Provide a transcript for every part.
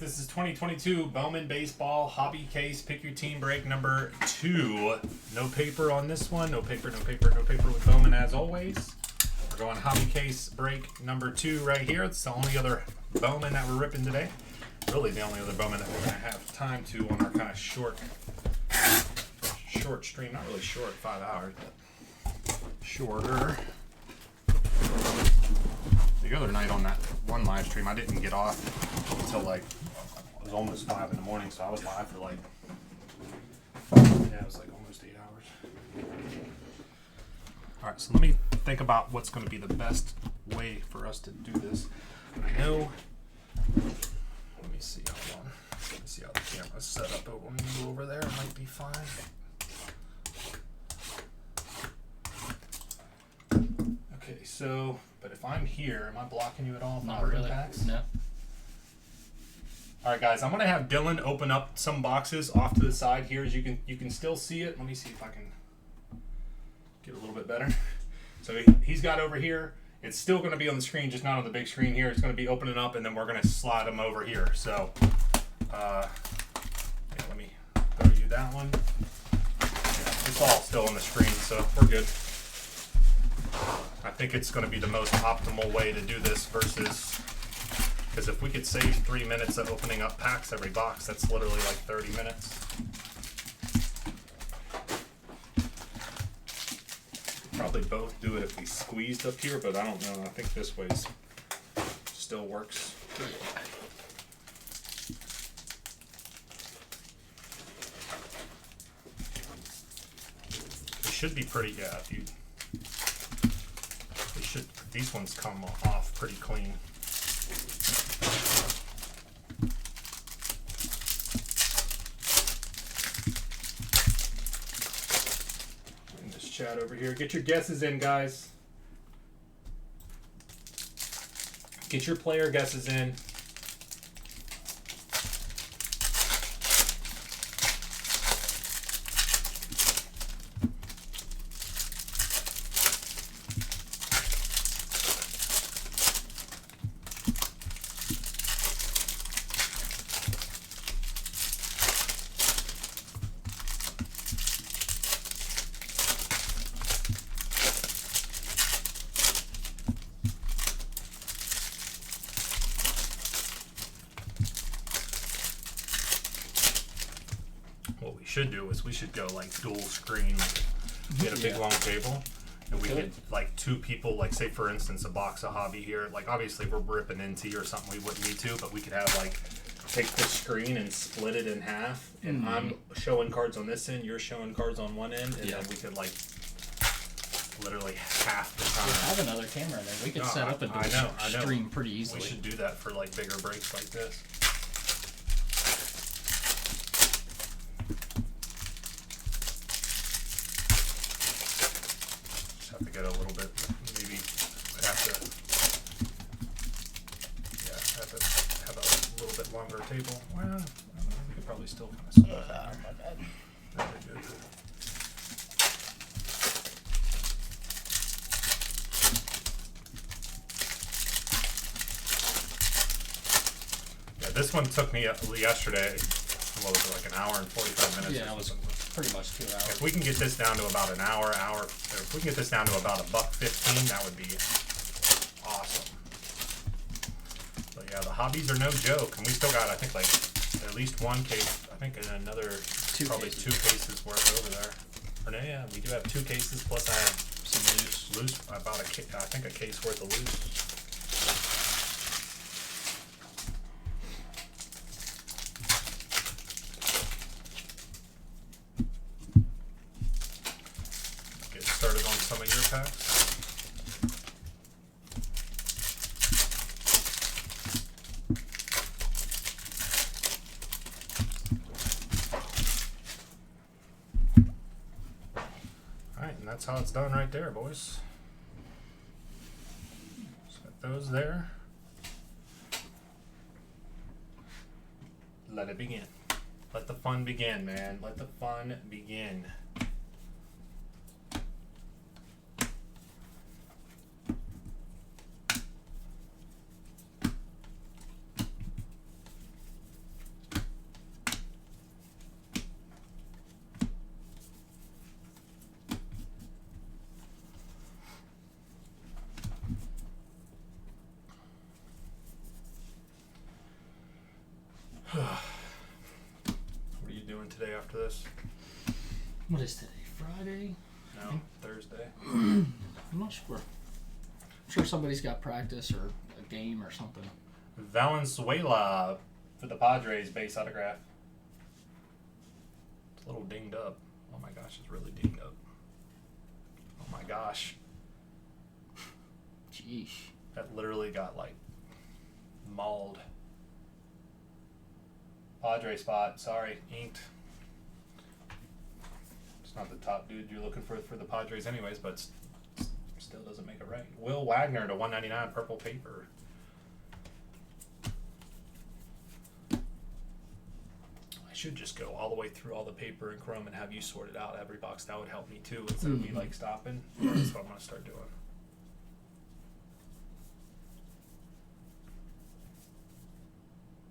This is 2022 Bowman Baseball Hobby Case. Pick your team break number 2. No paper on this one. No paper with Bowman as always. We're going Hobby Case break number 2 right here. It's the only other Bowman that we're ripping today. Really the only other Bowman that we're going to have time to on our kind of short stream. Not really short, 5 hours, but shorter. The other night on that one live stream, I didn't get off until like it was almost 5 in the morning, so I was live for like it was like almost 8 hours. All right, so let me think about what's going to be the best way for us to do this. I know. Let me see. Hold on. Let me see how the camera's set up over there. It might be fine. Okay, so. But if I'm here, am I blocking you at all? Not really. Packs? No. All right, guys. I'm gonna have Dylan open up some boxes off to the side here, as you can still see it. Let me see if I can get a little bit better. So he's got over here. It's still gonna be on the screen, just not on the big screen here. It's gonna be opening up, and then we're gonna slide them over here. So, yeah, let me throw you that one. Yeah, it's all still on the screen, so we're good. I think it's going to be the most optimal way to do this versus, because if we could save 3 minutes of opening up packs every box, that's literally like 30 minutes. Probably both do it if we squeezed up here, but I don't know. I think this way still works. It should be pretty, yeah, if you... These ones come off pretty clean. In this chat over here, get your guesses in, guys. Get your player guesses in. What we should do is we should go like dual screen, like get a big long table, and we could like 2 people, like say for instance a box of hobby here, like obviously we're ripping into or something we wouldn't need to, but we could have like take the screen and split it in half, and I'm showing cards on this end, you're showing cards on one end, and then we could like literally half the time. We have another camera there. We could set up a dual stream pretty easily. We should do that for like bigger breaks like this. To get a little bit, maybe have a little bit longer table. Well, I don't know, we could probably still kind of set up. My bad. Really good. Yeah, this one took me yesterday. What was it, like an hour and 45 minutes? Yeah, it was pretty much 2 hours. If we can get this down to about an hour, if we can get this down to about $1.15, that would be awesome. But yeah, the hobbies are no joke, and we still got, I think, like at least one case. I think another probably two cases worth over there. Or no, yeah, we do have 2 cases plus I have some loose. About I think a case worth of loose. Started on some of your packs. Alright, and that's how it's done right there, boys. Set those there. Let it begin. Let the fun begin, man. Let the fun begin. What are you doing today after this? What is today? Friday? No, Thursday. I'm not sure. I'm sure somebody's got practice or a game or something. Valenzuela for the Padres base autograph. It's a little dinged up. Oh my gosh, it's really dinged up. Oh my gosh. Jeez. That literally got like mauled. Padre spot, sorry, inked. It's not the top dude you're looking for the Padres anyways, but still doesn't make it right. Will Wagner to 199 purple paper. I should just go all the way through all the paper and chrome and have you sort it out every box. That would help me too instead of me like stopping. That's what I'm gonna start doing.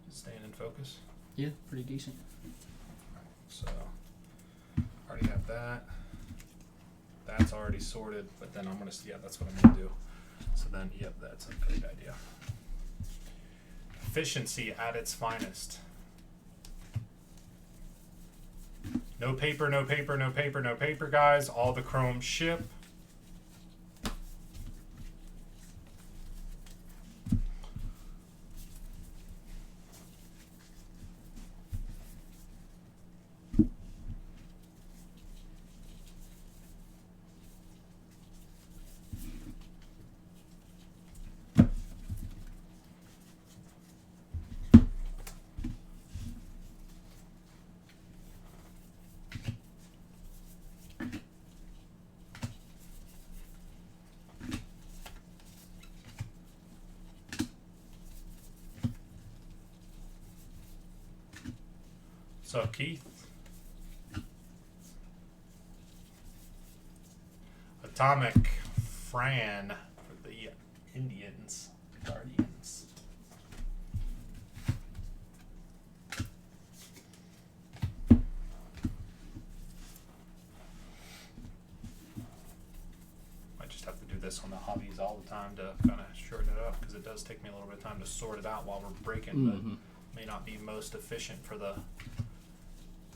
Staying in focus. Yeah, pretty decent. So, already have that. That's already sorted, but then I'm gonna see. Yeah, that's what I'm gonna do. So then, yep, that's a great idea. Efficiency at its finest. No paper, no paper, no paper, no paper, guys. All the chrome ship. What's up, Keith? Atomic Fran for the Indians, Guardians. Might just have to do this on the hobbies all the time to kind of shorten it up because it does take me a little bit of time to sort it out while we're breaking, but may not be most efficient for the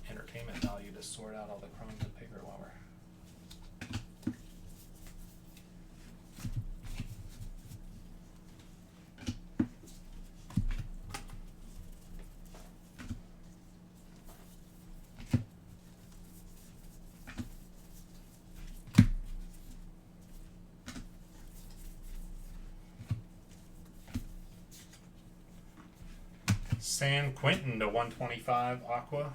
entertainment value to sort out all the crumbs and paper while we're. San Quentin to 125 Aqua.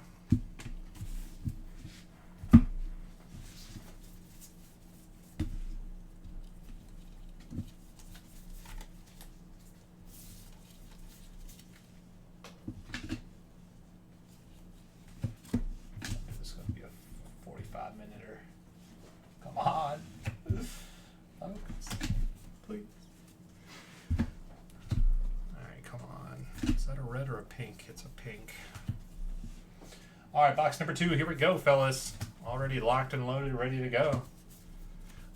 This is going to be a 45-minute. Come on. Focus. Please. Alright, come on. Is that a red or a pink? It's a pink. Alright, box number 2. Here we go, fellas. Already locked and loaded, ready to go.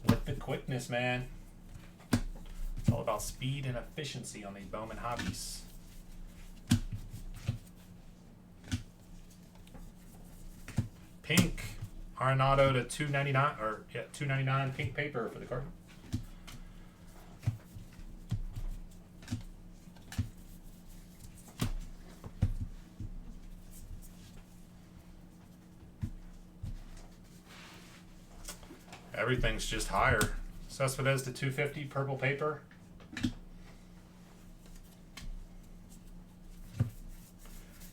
With the quickness, man. It's all about speed and efficiency on these Bowman hobbies. Pink Arenado to 299 or yeah, 299 pink paper for the card. Everything's just higher. Cespedes to 250 purple paper.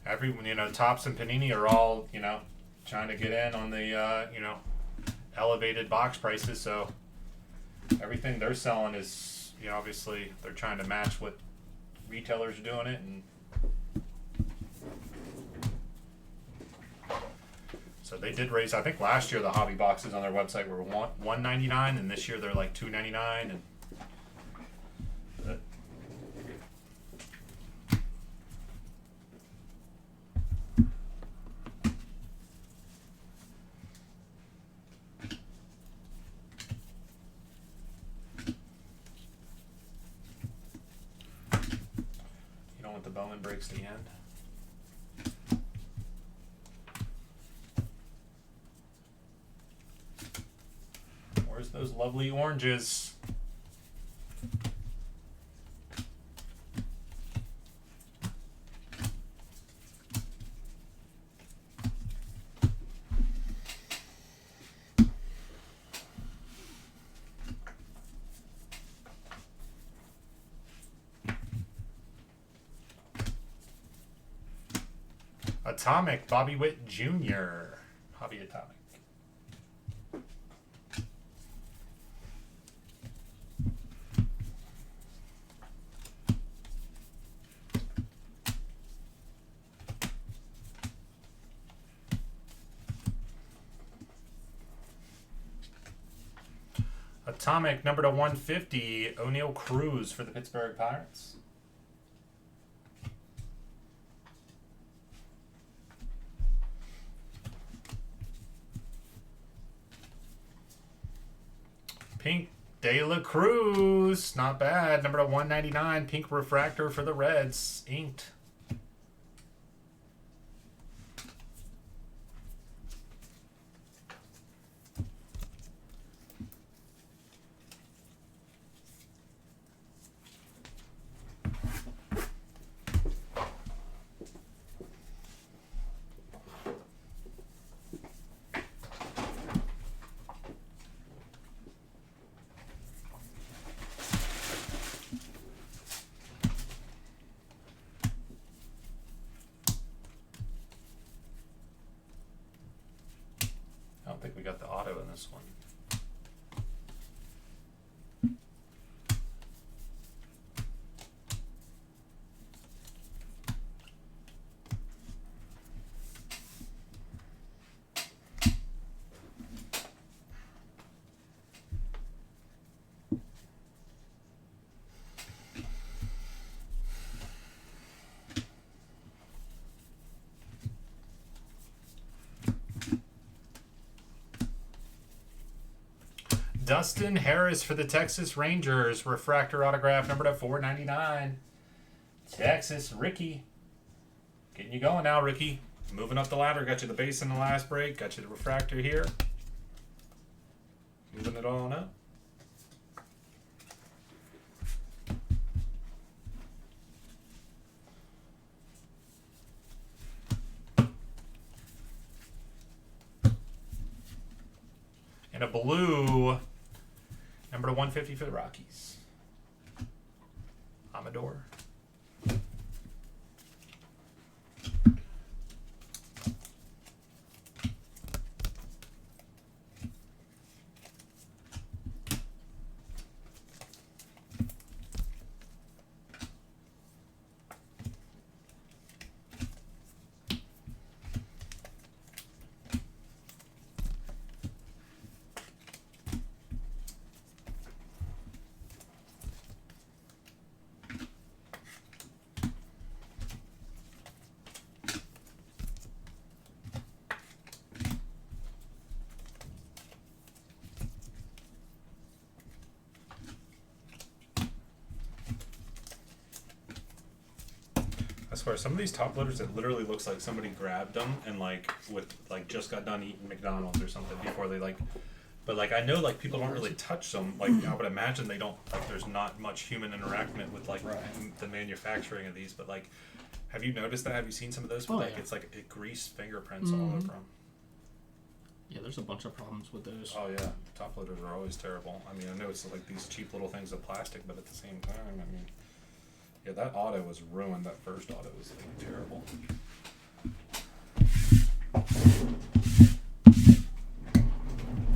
Everyone, Topps and Panini are all, trying to get in on the, elevated box prices. So everything they're selling is, obviously they're trying to match what retailers are doing it. And so they did raise. I think last year the hobby boxes on their website were $199, and this year they're like $299. And you don't want the Bowman breaks to the end. Where's those lovely oranges? Atomic, Bobby Witt Jr. Hobby Atomic. Atomic, number to 150, O'Neal Cruz for the Pittsburgh Pirates. Pink De La Cruz, not bad. Number to 199, pink refractor for the Reds, inked. I don't think we got the auto in this one. Dustin Harris for the Texas Rangers. Refractor autograph number to 499. Texas, Ricky. Getting you going now, Ricky. Moving up the ladder. Got you the base in the last break. Got you the refractor here. Moving it on up. And a blue, number to 150 for the Rockies. Amador. I swear, some of these top loaders, it literally looks like somebody grabbed them and just got done eating McDonald's or something before they but I know people don't really touch them. I would imagine they don't, there's not much human interaction with the manufacturing of these, but have you noticed that? Have you seen some of those? Oh, yeah. It's it greased fingerprints all over them. Yeah, there's a bunch of problems with those. Oh yeah, top loaders are always terrible. I mean, I know it's these cheap little things of plastic, but at the same time, I mean, yeah, that auto was ruined. That first auto was terrible.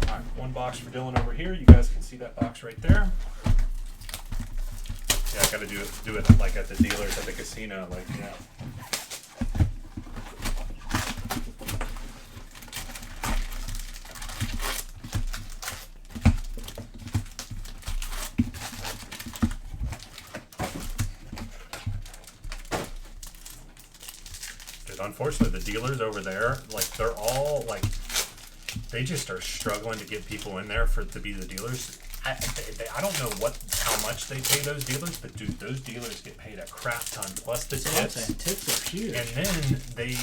Alright, one box for Dylan over here. You guys can see that box right there. Yeah, I gotta do it at the dealers at the casino, yeah. Unfortunately, the dealers over there, they're all they just are struggling to get people in there to be the dealers. I don't know how much they pay those dealers, but dude, those dealers get paid a crap ton plus the tips. Tips are huge. And then they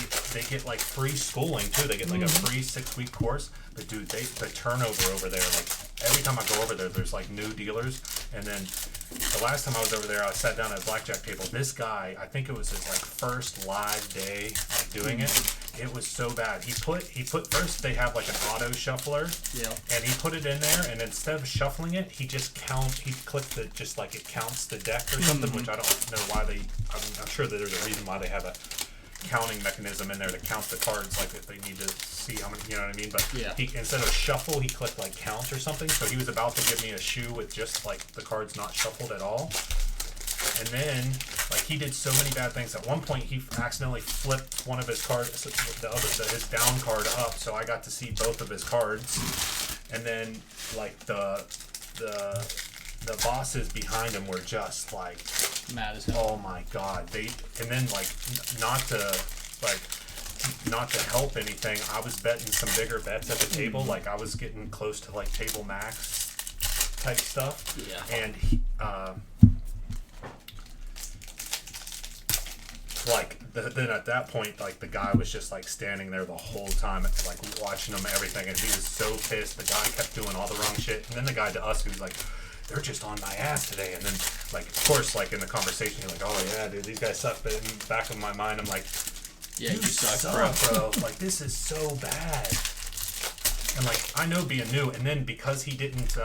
get like free schooling too. They get like a free 6-week course. But dude, the turnover over there, like every time I go over there, there's like new dealers. And then the last time I was over there, I sat down at a blackjack table. This guy, I think it was his like first live day of doing it. It was so bad. He put first they have like an auto shuffler. Yeah. And he put it in there, and instead of shuffling it, he clicked it just like it counts the deck or something, which I don't know why I'm sure that there's a reason why they have a counting mechanism in there to count the cards, like if they need to see how many, you know what I mean? But yeah. he, instead of shuffle, he clicked like count or something. So he was about to give me a shoe with just like the cards not shuffled at all. And then, like, he did so many bad things. At one point, he accidentally flipped one of his cards, his down card up, so I got to see both of his cards. And then, like, the bosses behind him were just like, mad as hell. oh my god! And then like, not to help anything, I was betting some bigger bets at the table. Like, I was getting close to like table max type stuff. Yeah. And then at that point, like, the guy was just like standing there the whole time, like watching him everything, and he was so pissed. The guy kept doing all the wrong shit, and then the guy to us, he was like, they're just on my ass today. And then, like, of course, like in the conversation, you're like, oh yeah, dude, these guys suck. But in the back of my mind, I'm like, yeah, you suck, bro. Like, this is so bad. And like, I know being new, and then because he didn't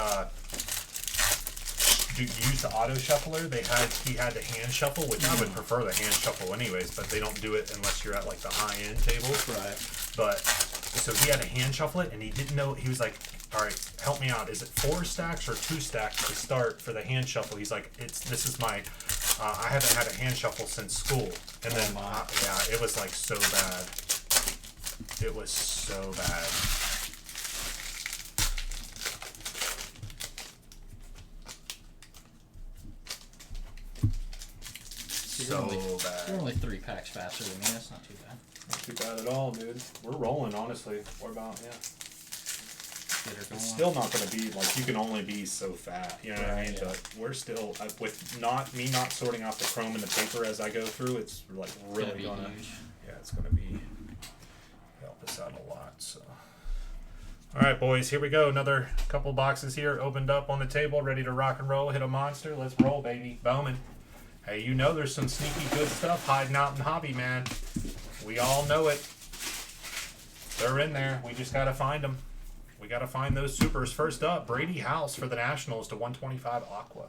use the auto shuffler, he had to hand shuffle, which I would prefer the hand shuffle anyways, but they don't do it unless you're at like the high end tables. Right. But so he had to hand shuffle it, and he didn't know. He was like, all right, help me out. Is it 4 stacks or 2 stacks to start for the hand shuffle? He's like, this is my, I haven't had a hand shuffle since school. And then, yeah, it was like so bad. It was so bad. You're only 3 packs faster than me. That's not too bad. Not too bad at all, dude. We're rolling, honestly. What about, yeah. It's still not going to be, like, you can only be so fat, you know what I mean? Yeah. But we're still, with not sorting out the chrome and the paper as I go through, it's, like, really going to, yeah, it's going to be, help us out a lot, so. All right, boys, here we go. Another couple boxes here opened up on the table, ready to rock and roll, hit a monster. Let's roll, baby. Bowman. Hey, you know there's some sneaky good stuff hiding out in hobby, man. We all know it. They're in there. We just got to find them. We got to find those supers. First up, Brady House for the Nationals to 125 Aqua.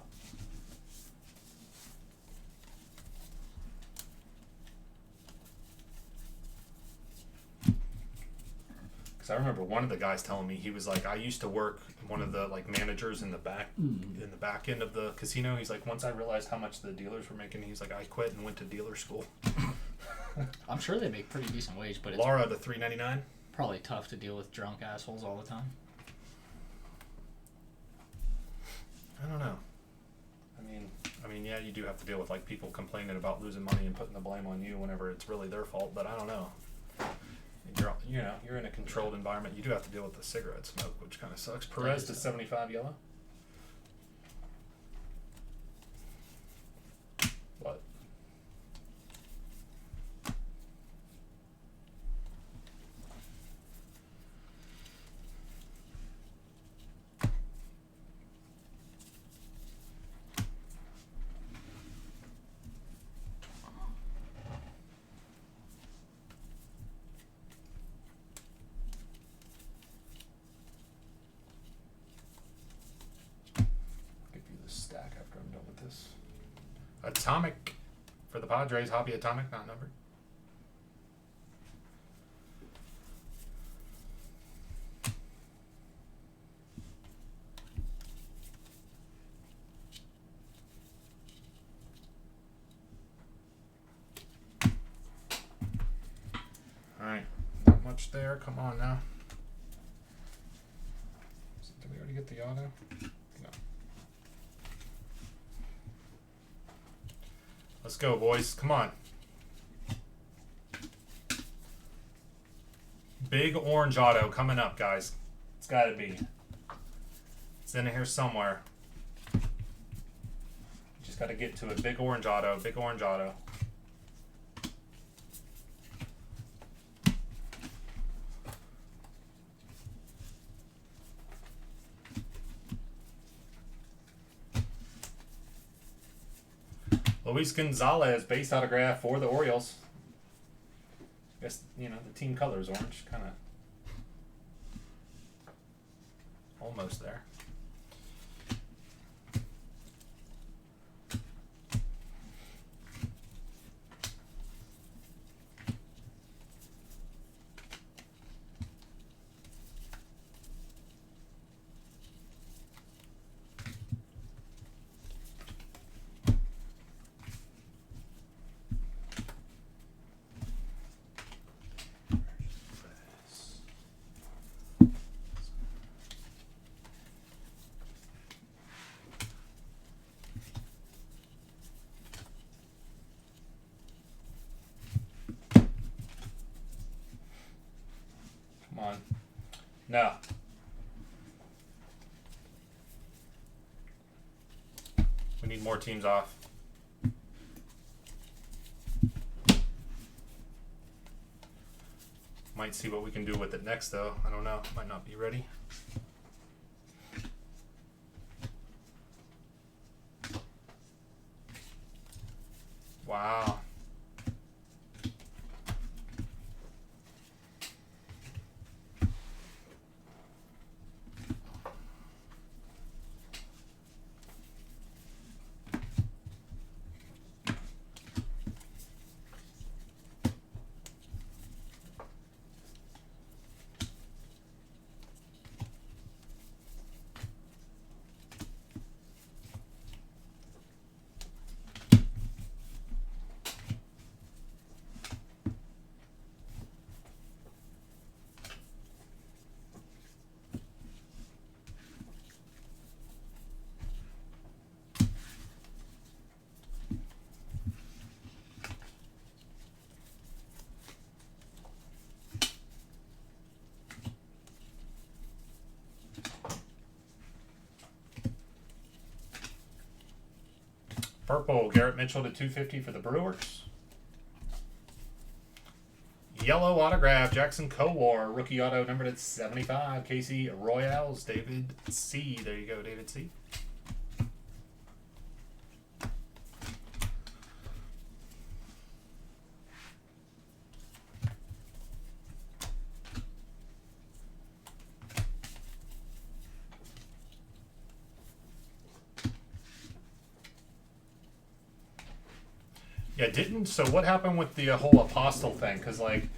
Because I remember one of the guys telling me, he was like, I used to work one of the like managers in the back end of the casino. He's like, once I realized how much the dealers were making, he's like, I quit and went to dealer school. I'm sure they make pretty decent wage, but it's Laura to $3.99. Probably tough to deal with drunk assholes all the time. I don't know. I mean, yeah, you do have to deal with like people complaining about losing money and putting the blame on you whenever it's really their fault. But I don't know. You're in a controlled environment. You do have to deal with the cigarette smoke, which kind of sucks. Perez to 75 yellow. What? Atomic for the Padres. Hobby Atomic, not numbered. Alright, not much there. Come on now. Did we already get the auto? No. Let's go, boys. Come on. Big orange auto coming up, guys. It's got to be. It's in here somewhere. Just got to get to it. Big orange auto. Big orange auto. Luis Gonzalez, base autograph for the Orioles. I guess, you know, the team color is orange. Kind of almost there. On. No. We need more teams off. Might see what we can do with it next, though. I don't know. Might not be ready. Wow. Purple, Garrett Mitchell to 250 for the Brewers. Yellow autograph, Jackson Kowar, rookie auto numbered at 75. Casey Royals, David C. There you go, David C. Yeah, didn't. So what happened with the whole Apostle thing? Because like,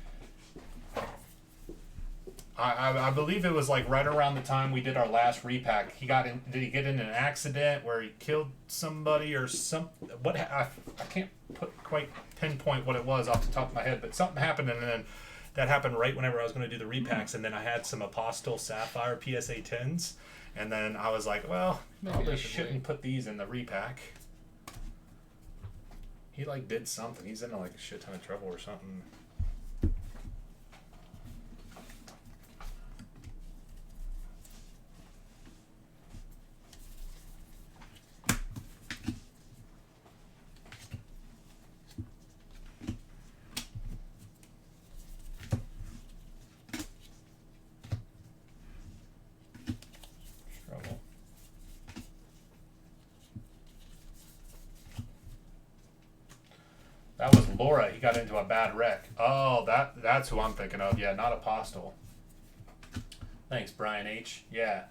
I believe it was like right around the time we did our last repack. He got in. Did he get in an accident where he killed somebody or some? What I can't quite pinpoint what it was off the top of my head, but something happened, and then that happened right whenever I was going to do the repacks, and then I had some Apostle Sapphire PSA 10s, and then I was like, well, probably shouldn't put these in the repack. He like did something. He's in like a shit ton of trouble or something. Trouble. That was Laura. He got into a bad wreck. Oh, that's who I'm thinking of. Yeah, not Apostle. Thanks, Brian H. Yeah,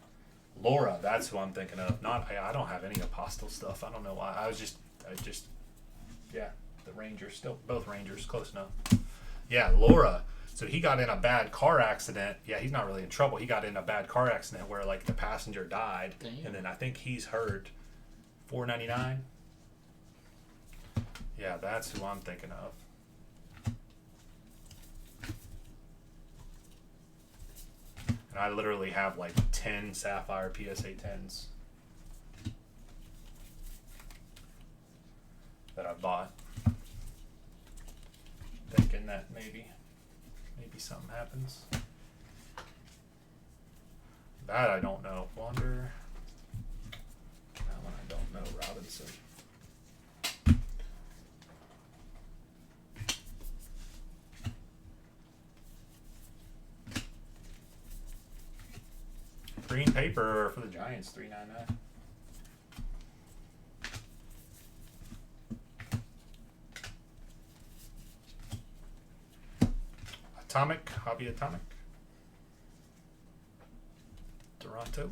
Laura. That's who I'm thinking of. Not. I don't have any Apostle stuff. I don't know why. I just. Yeah, the Rangers. Still, both Rangers. Close enough. Yeah, Laura. So he got in a bad car accident. Yeah, he's not really in trouble. He got in a bad car accident where like the passenger died, and then I think he's hurt. $4.99. Yeah, that's who I'm thinking of. And I literally have like 10 Sapphire PSA 10s that I bought. Thinking that maybe something happens. That I don't know. Wonder. No, Robinson. Green paper for the Giants, $3.99. Atomic, Hobby Atomic. Toronto.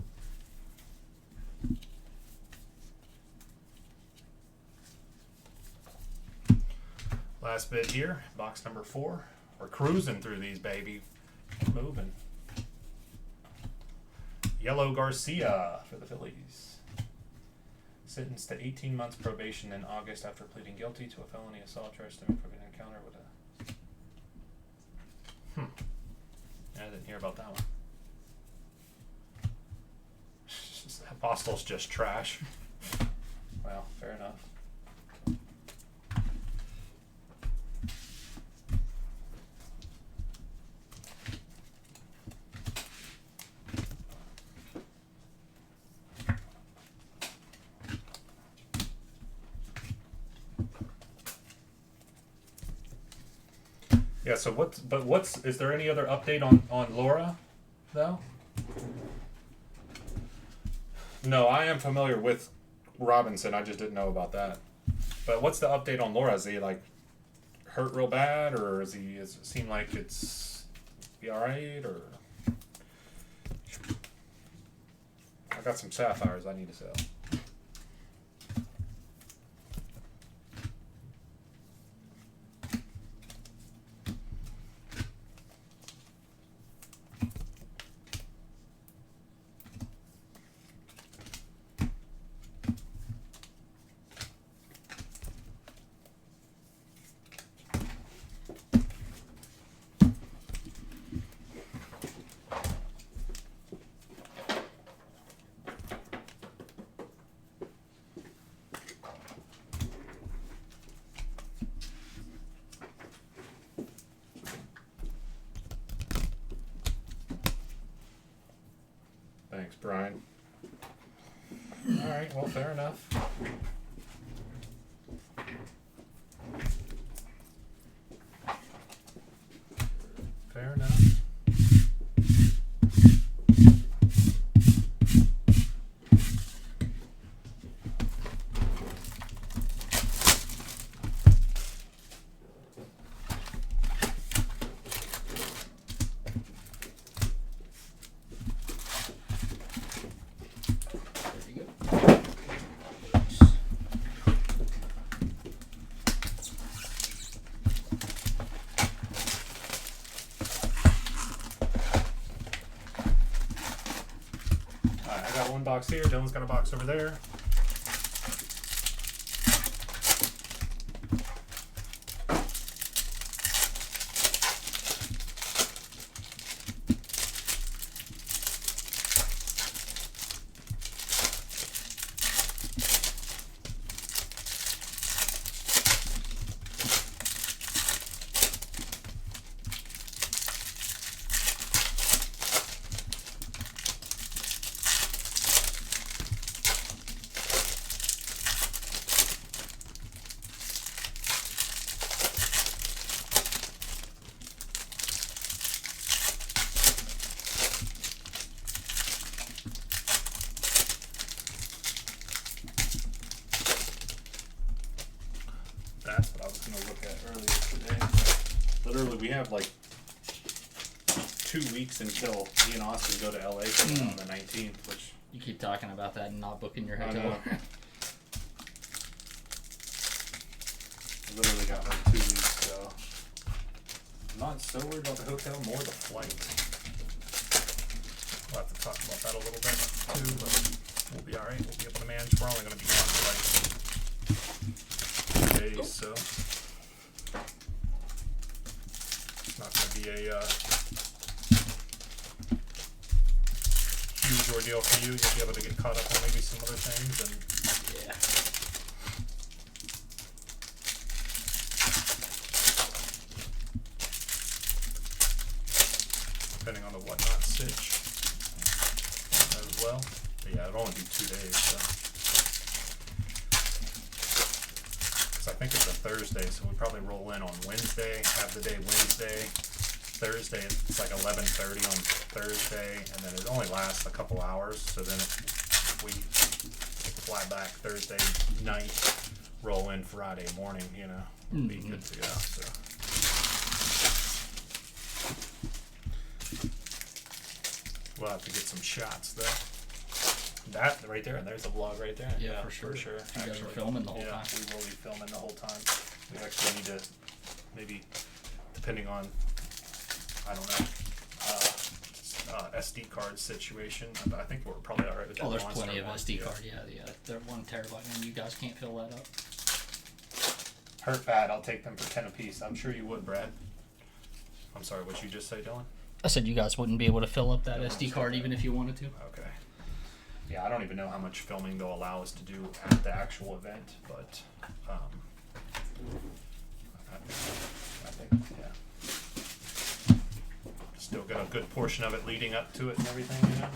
Last bit here, box number 4. We're cruising through these, baby. Moving. Yellow Garcia for the Phillies. Sentenced to 18 months probation in August after pleading guilty to a felony assault charge stemming from an encounter with a... I didn't hear about that one. Apostle's just trash. Well, fair enough. Yeah, so is there any other update on Laura, though? No, I am familiar with Robinson, I just didn't know about that. But what's the update on Laura? Is he, like, hurt real bad, or does it seem like it's be alright, or... I got some sapphires I need to sell. Thanks, Brian. Alright, well, fair enough. Fair enough. One box here, Dylan's got a box over there. That's what I was going to look at earlier today. Literally, we have like 2 weeks until me and Austin go to LA on the 19th, which... You keep talking about that and not booking your I hotel. know. Literally got like 2 weeks, so... I'm not so worried about the hotel, more the flight. We'll have to talk about that a little bit too, but we'll be alright. We'll be able to manage. We're only going to be gone for like 2 days, so it's not going to be a huge ordeal for you. You'll be able to get caught up on maybe some other things, and Yeah. depending on the whatnot stitch as well. But yeah, it'll only be 2 days, so So I think it's a Thursday, so we probably roll in on Wednesday, have the day Wednesday. Thursday, it's like 11:30 on Thursday, and then it only lasts a couple hours, so then we fly back Thursday night, roll in Friday morning, you know, be good to go, so. We'll have to get some shots, though. That right there, and there's a vlog right there. Yeah, for sure. You guys are filming the whole time. We will be filming the whole time. We actually need to, maybe, depending on, I don't know, SD card situation. I think we're probably all right with that. Oh, there's monster plenty of one. SD card. Yeah. They're 1 terabyte, and you guys can't fill that up. Hurt bad. I'll take them for 10 apiece. I'm sure you would, Brad. I'm sorry. What you just say, Dylan? I said you guys wouldn't be able to fill up that SD card even if you wanted to. Okay. Yeah, I don't even know how much filming they'll allow us to do at the actual event, but I think, yeah. Still got a good portion of it leading up to it and everything, you know.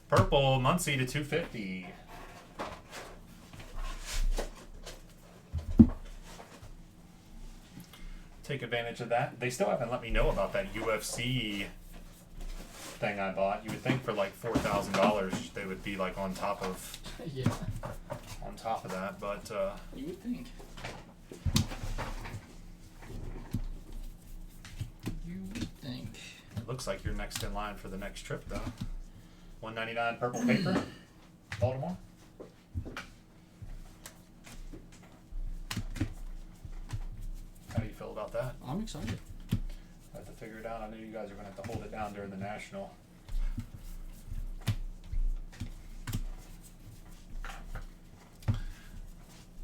Purple Muncie to 250. Take advantage of that. They still haven't let me know about that UFC thing I bought. You would think for like $4,000 they would be like on top of that, but you would think. It looks like you're next in line for the next trip though. $199 purple paper, Baltimore. How do you feel about that? I'm excited. I have to figure it out. I know you guys are going to have to hold it down during the national.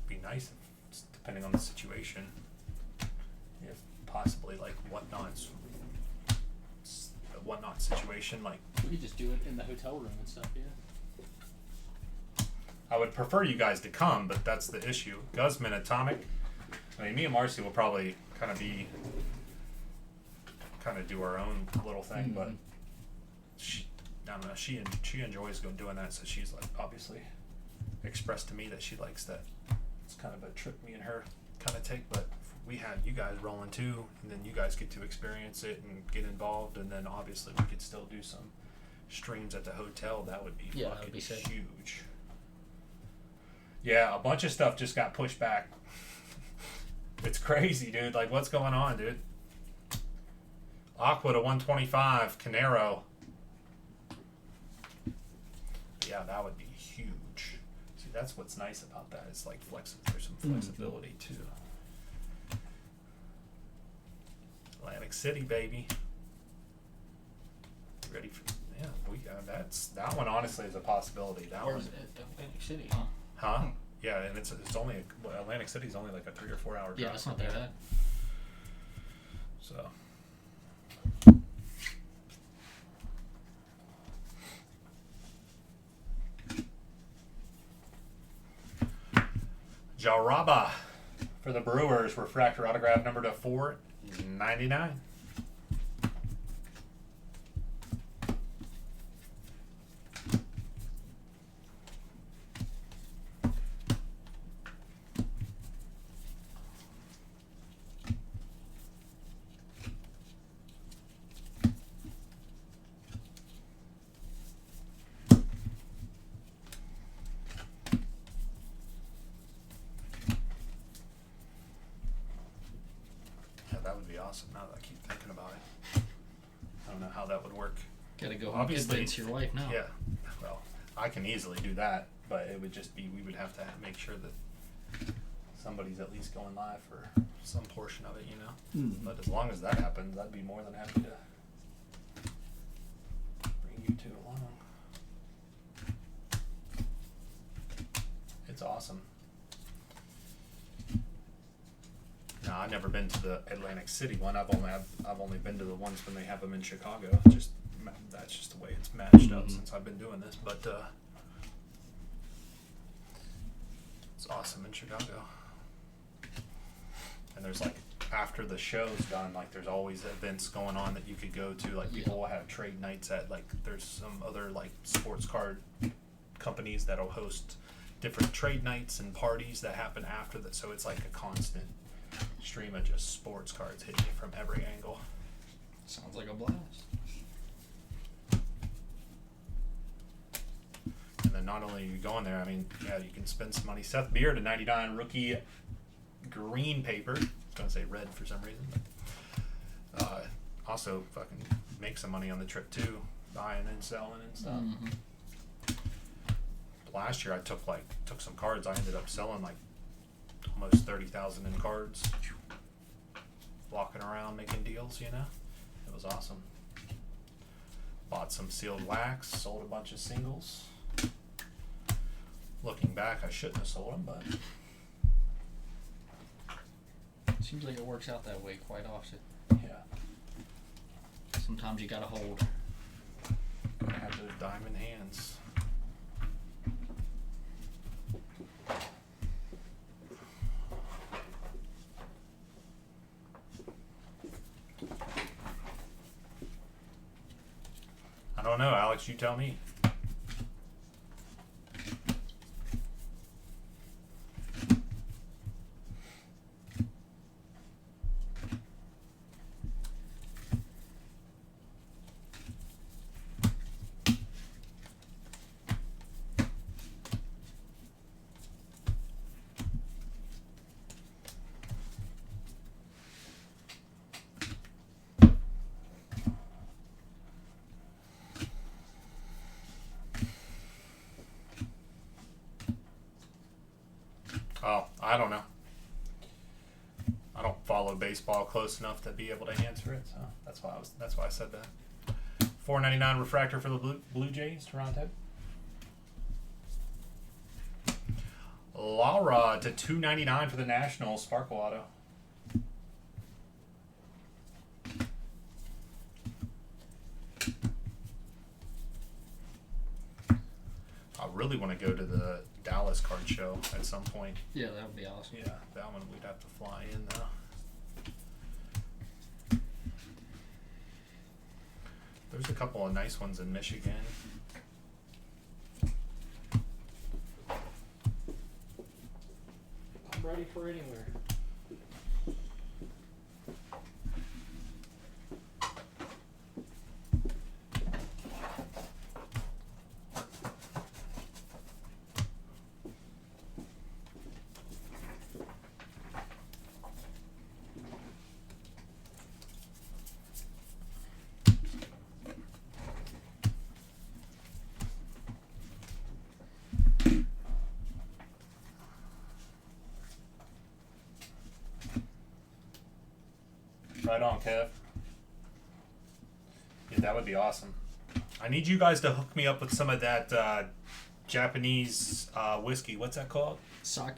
Be nice, depending on the situation, if possibly like whatnot situation, like We could just do it in the hotel room and stuff, yeah. I would prefer you guys to come, but that's the issue. Guzman, Atomic. I mean, me and Marcy will probably kind of do our own little thing, but she, I don't know. She enjoys doing that, so she's like obviously expressed to me that she likes that. It's kind of a trip me and her kind of take, but we had you guys rolling too, and then you guys get to experience it and get involved, and then obviously we could still do some streams at the hotel. That would be fucking huge. Yeah, a bunch of stuff just got pushed back. It's crazy, dude. Like, what's going on, dude? Aqua to 125, Canero. Yeah, that would be huge. See, that's what's nice about that. It's like there's some flexibility too. Atlantic City, baby. Ready for? Yeah, that one honestly is a possibility. Where's it? Atlantic City, huh? Huh? Yeah, and it's only Atlantic City's only like a 3 or 4 hour drive. Yeah, it's not that bad. So. Jaraba for the Brewers, refractor autograph number to 499. That would be awesome now that I keep thinking about it. I don't know how that would work. Gotta go Obviously, convince your wife now. Yeah, well, I can easily do that, but it would just be, we would have to make sure that somebody's at least going live for some portion of it, you know? But as long as that happens, I'd be more than happy to bring you two along. It's awesome. No, I've never been to the Atlantic City one. I've only been to the ones when they have them in Chicago. That's just the way it's matched up since I've been doing this. But it's awesome in Chicago. And there's like after the show's done, like there's always events going on that you could go to. Like people will have trade nights at, like there's some other like sports card companies that'll host different trade nights and parties that happen after that. So it's like a constant stream of just sports cards hitting you from every angle. Sounds like a blast. And then not only are you going there, I mean, yeah, you can spend some money. Seth Beard, a 99 rookie green paper. I was going to say red for some reason. But, also fucking make some money on the trip too, buying and selling and stuff. Mm-hmm. Last year I took some cards. I ended up selling like almost 30,000 in cards. Walking around making deals, you know? It was awesome. Bought some sealed wax, sold a bunch of singles. Looking back, I shouldn't have sold them, but Seems like it works out that way quite often. yeah. Sometimes you gotta hold. Gotta have those diamond hands. I don't know, Alex, you tell me. Oh, I don't know. I don't follow baseball close enough to be able to answer it, so that's why I said that. $4.99 refractor for the Blue Jays, Toronto. Laura to $2.99 for the Nationals, Sparkle Auto. I really want to go to the Dallas card show at some point. Yeah, that would be awesome. Yeah, that one we'd have to fly in though. There's a couple of nice ones in Michigan. I'm ready for anywhere. Right on, Kev. Yeah, that would be awesome. I need you guys to hook me up with some of that Japanese whiskey. What's that called? Sake?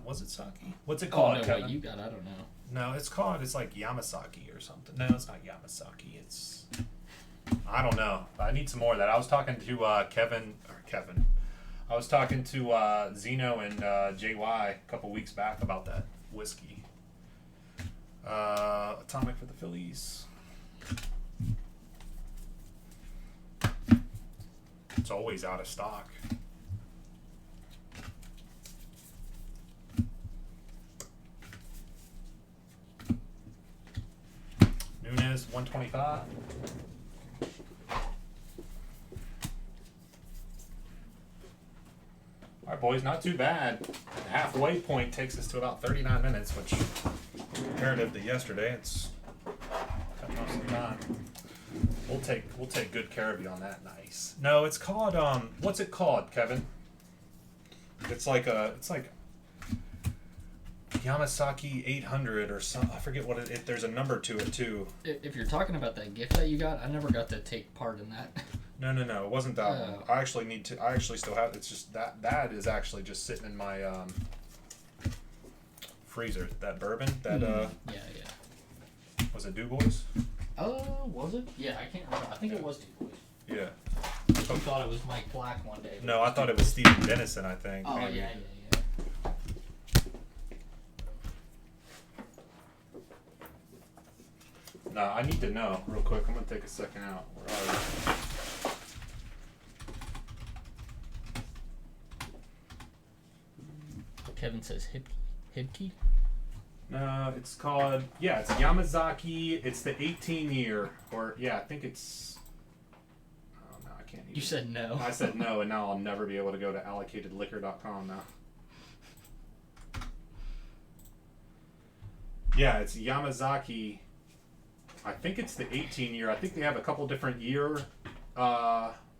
Was it sake? What's it Oh, called, no, Kevin? what you got? I don't know. No, it's like Yamasaki or something. No, it's not Yamasaki. It's... I don't know. I need some more of that. I was talking to Kevin. I was talking to Zeno and JY a couple weeks back about that whiskey. Atomic for the Phillies. It's always out of stock. Nunez, 125. All right, boys, not too bad. The halfway point takes us to about 39 minutes, which comparative to yesterday, it's cutting off some time. We'll take good care of you on that. Nice. No, it's called what's it called, Kevin? It's like Yamasaki 800 or something. I forget what it. There's a number to it too. If you're talking about that gift that you got, I never got to take part in that. No, it wasn't that one. I actually still have. It's just that is actually just sitting in my freezer. That bourbon. That Yeah. was it Du Bois? Was it? Yeah, I can't remember. I think it was Du Bois. Yeah. I thought it was Mike Black one day. No, I thought it was Steven Dennison, I think. Oh, maybe. yeah. No, I need to know real quick. I'm gonna take a second out. Where are Kevin says Hibiki. No, it's called, yeah, it's Yamazaki. It's the 18 year, or yeah, I think it's. Oh no, I can't. Even. You said no. I said no, and now I'll never be able to go to allocatedliquor.com now. Yeah, it's Yamazaki. I think it's the 18 year. I think they have a couple different year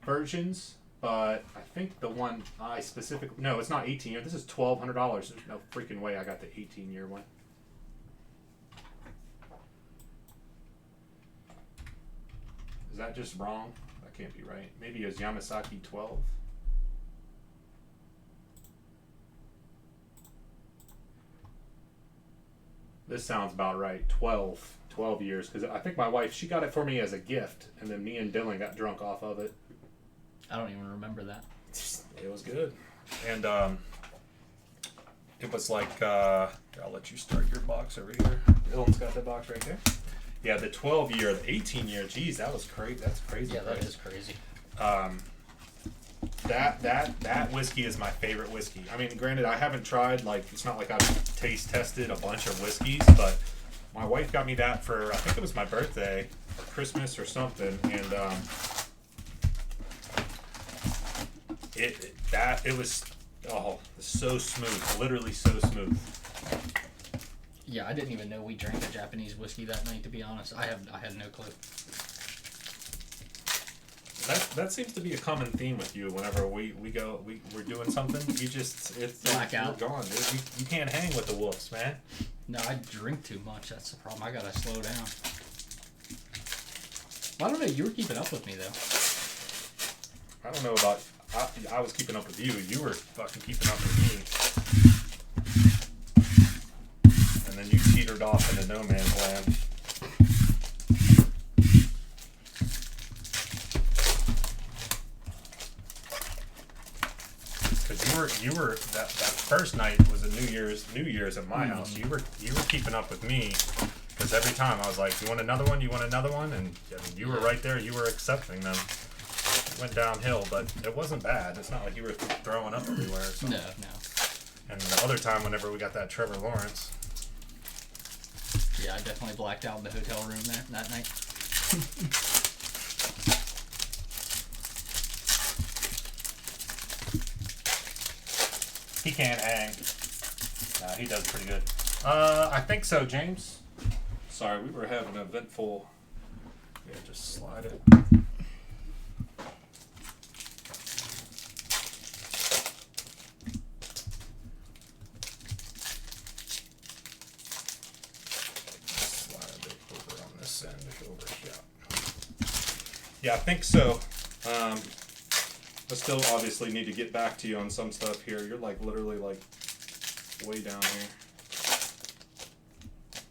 versions, but I think the one I specifically, no, it's not 18 year. This is $1,200. There's no freaking way I got the 18 year one. Is that just wrong? That can't be right. Maybe it was Yamasaki 12. This sounds about right. 12 years. Because I think my wife, she got it for me as a gift, and then me and Dylan got drunk off of it. I don't even remember that. It was good. And it was like, I'll let you start your box over here. Dylan's got that box right there. Yeah, the 12 year, the 18 year, geez, that was crazy. That's crazy. Yeah, that is crazy. That whiskey is my favorite whiskey. I mean, granted, I haven't tried, like, it's not like I've taste tested a bunch of whiskeys, but my wife got me that for, I think it was my birthday or Christmas or something, and it was so smooth, literally so smooth. Yeah, I didn't even know we drank a Japanese whiskey that night, to be honest. I had no clue. That seems to be a common theme with you. Whenever we're doing something, it's black out. You're gone, dude. You can't hang with the wolves, man. No, I drink too much. That's the problem. I gotta slow down. Well, I don't know. You were keeping up with me though. I don't know about. I was keeping up with you. You were fucking keeping up with me. And then you teetered off into no man's land. You were that first night was a New Year's at my house. You were keeping up with me because every time I was like, "You want another one? You want another one?" And I mean, you were right there. You were accepting them. It went downhill, but it wasn't bad. It's not like you were throwing up everywhere or something. No. And the other time, whenever we got that Trevor Lawrence. Yeah, I definitely blacked out in the hotel room there that night. He can't hang. He does pretty good. I think so, James. Sorry, we were having an eventful. Yeah, just slide it. Slide it over on this end, over here. Yeah, I think so. I still obviously need to get back to you on some stuff here. You're like literally like way down here.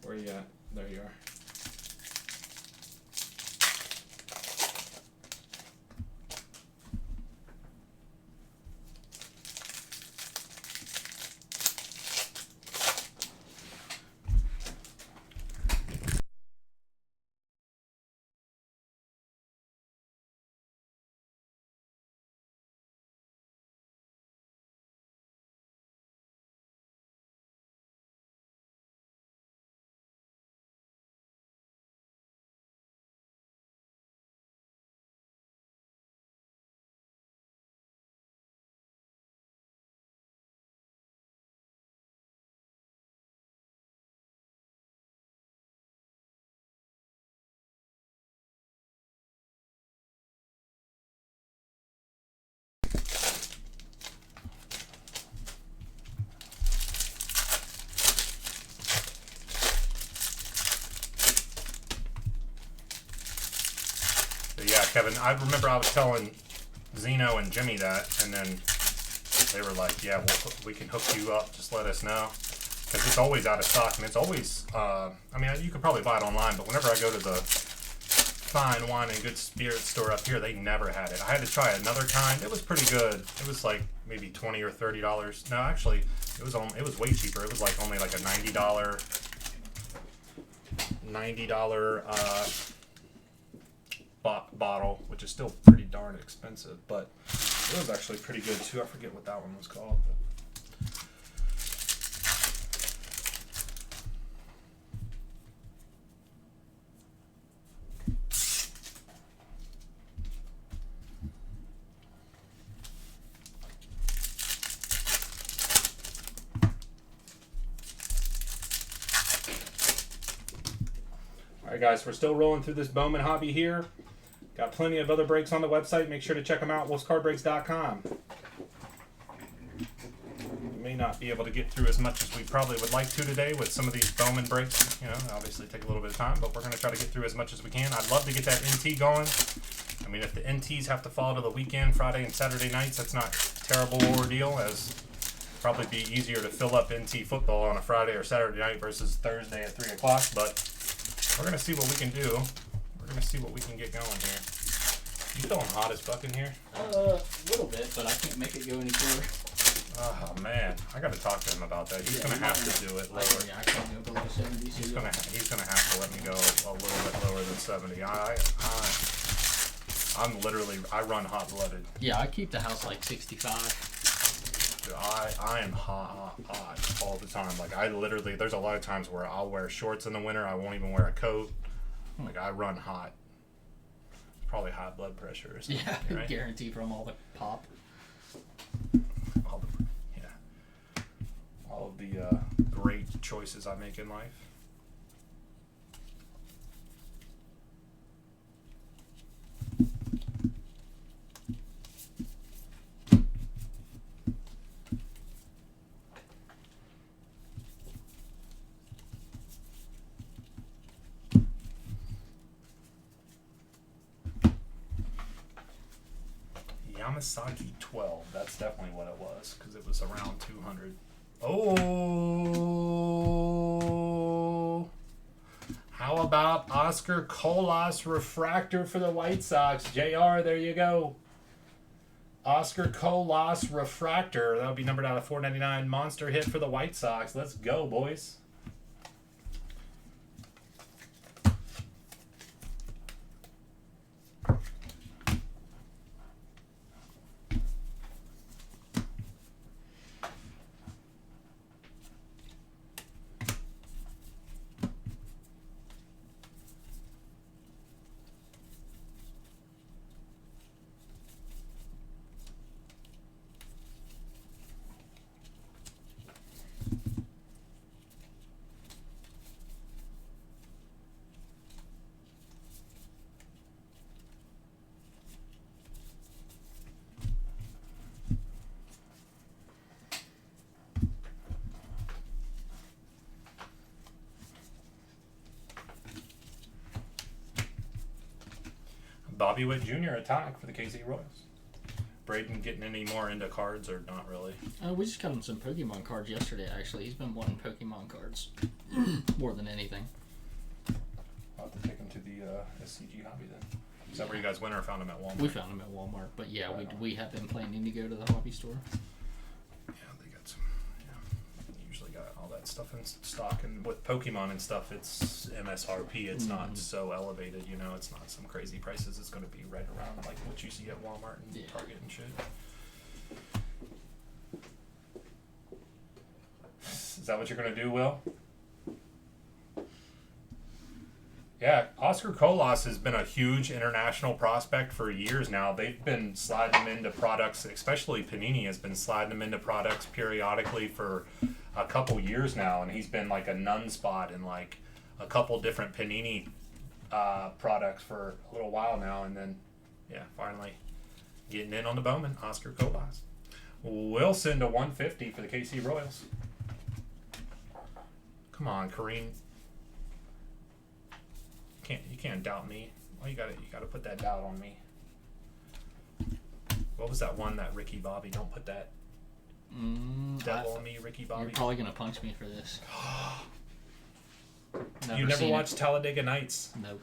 Where are you at? There you are. Yeah, Kevin, I remember I was telling Zeno and Jimmy that, and then they were like, yeah, we can hook you up, just let us know. Because it's always out of stock, and it's always, I mean, you could probably buy it online, but whenever I go to the fine wine and good spirit store up here, they never had it. I had to try another kind. It was pretty good. It was like maybe $20 or $30. No, actually, it was way cheaper. It was like only like a $90 bottle, which is still pretty darn expensive, but it was actually pretty good too. I forget what that one was called. But All right, guys, we're still rolling through this Bowman hobby here. Got plenty of other breaks on the website. Make sure to check them out, wolfscardbreaks.com. We may not be able to get through as much as we probably would like to today with some of these Bowman breaks. You know, obviously take a little bit of time, but we're going to try to get through as much as we can. I'd love to get that NT going. I mean, if the NTs have to fall to the weekend, Friday and Saturday nights, that's not a terrible ordeal, as probably be easier to fill up NT football on a Friday or Saturday night versus Thursday at 3 o'clock, but we're going to see what we can do. We're going to see what we can get going here. You feeling hot as fuck in here? A little bit, but I can't make it go any further. Oh man, I got to talk to him about that. He's gonna have to do it lower. Yeah, I can't go below 70. He's gonna have to let me go a little bit lower than 70. I'm literally, I run hot blooded. Yeah, I keep the house like 65. Dude, I am hot all the time. Like I literally, there's a lot of times where I'll wear shorts in the winter. I won't even wear a coat. Like I run hot. It's probably high blood pressure or something. Yeah, right? guarantee from all the pop. All of the great choices I make in life. Yamasaki 12. That's definitely what it was, because it was around 200. Oh, how about Oscar Colas refractor for the White Sox? JR, there you go. Oscar Colas refractor. That'll be numbered out of 499. Monster hit for the White Sox. Let's go, boys. Bobby Witt Jr. attack for the KC Royals. Braden getting any more into cards or not really? We just got him some Pokemon cards yesterday, actually. He's been wanting Pokemon cards more than anything. I'll have to take him to the SCG hobby then. Is that where you guys went or found him at Walmart? We found him at Walmart, but yeah, Right we have been planning to go to the hobby store. Yeah, they got some. Yeah, usually got all that stuff in stock, and with Pokemon and stuff, it's MSRP. It's not so elevated, you know. It's not some crazy prices. It's going to be right around like what you see at Walmart and Target and shit. Is that what you're going to do, Will? Yeah, Oscar Colas has been a huge international prospect for years now. They've been sliding him into products, especially Panini has been sliding him into products periodically for a couple years now, and he's been like a nun spot in like a couple different Panini products for a little while now, and then, yeah, finally getting in on the Bowman, Oscar Colas. Wilson to 150 for the KC Royals. Come on, Kareem. You can't doubt me. Well, you gotta put that doubt on me. What was that one that Ricky Bobby? Don't put that devil on me, Ricky Bobby. You're probably gonna punch me for this. You never watched Talladega Nights? Nope.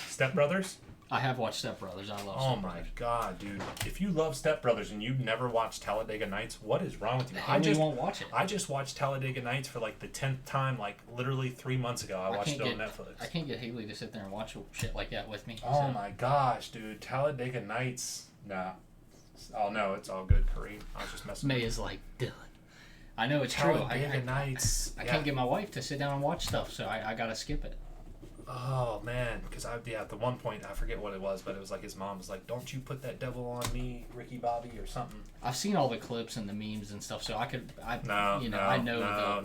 Step Brothers? I have watched Step Brothers. I love Oh Step my Brothers. god, dude! If you love Step Brothers and you've never watched Talladega Nights, what is wrong with you? I just won't watch it. I just watched Talladega Nights for like the 10th time, like literally 3 months ago. I watched it on Netflix. I can't get Haley to sit there and watch shit like that with me. Oh my gosh, dude! Talladega Nights. Nah. Oh no, it's all good, Kareem. I was just messing. May is like, Dylan. I know it's true. Talladega Nights. I can't get my wife to sit down and watch stuff, so I gotta skip it. Oh man, because at the one point I forget what it was, but it was like his mom was like, "Don't you put that devil on me, Ricky Bobby," or something. I've seen all the clips and the memes and stuff, so I know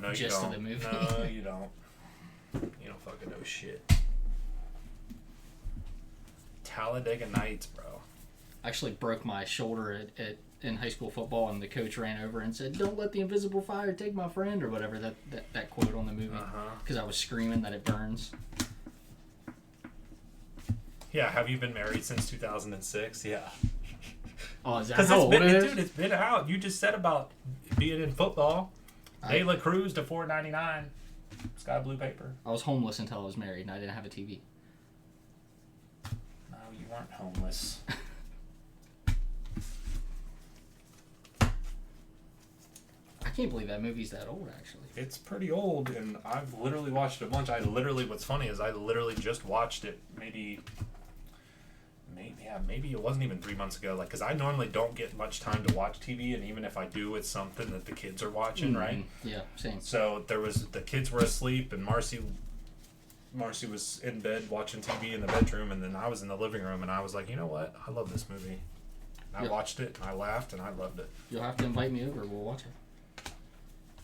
the gist of the movie. No, you don't. You don't don't fucking know shit. Talladega Nights, bro. I actually broke my shoulder in high school football, and the coach ran over and said, "Don't let the invisible fire take my friend," or whatever that quote on the movie. Because I was screaming that it burns. Yeah, have you been married since 2006? Yeah. Oh, is that how old it is? Dude, it's been out. You just said about being in football. De La Cruz to $4.99. Sky blue paper. I was homeless until I was married, and I didn't have a TV. No, you weren't homeless. I can't believe that movie's that old, actually. It's pretty old, and I've literally watched it a bunch. What's funny is I literally just watched it maybe it wasn't even 3 months ago. Like, because I normally don't get much time to watch TV, and even if I do, it's something that the kids are watching, right? Yeah, same. So the kids were asleep, and Marcy was in bed watching TV in the bedroom, and then I was in the living room, and I was like, you know what? I love this movie. And I watched it, and I laughed, and I loved it. You'll have to invite me over. We'll watch it.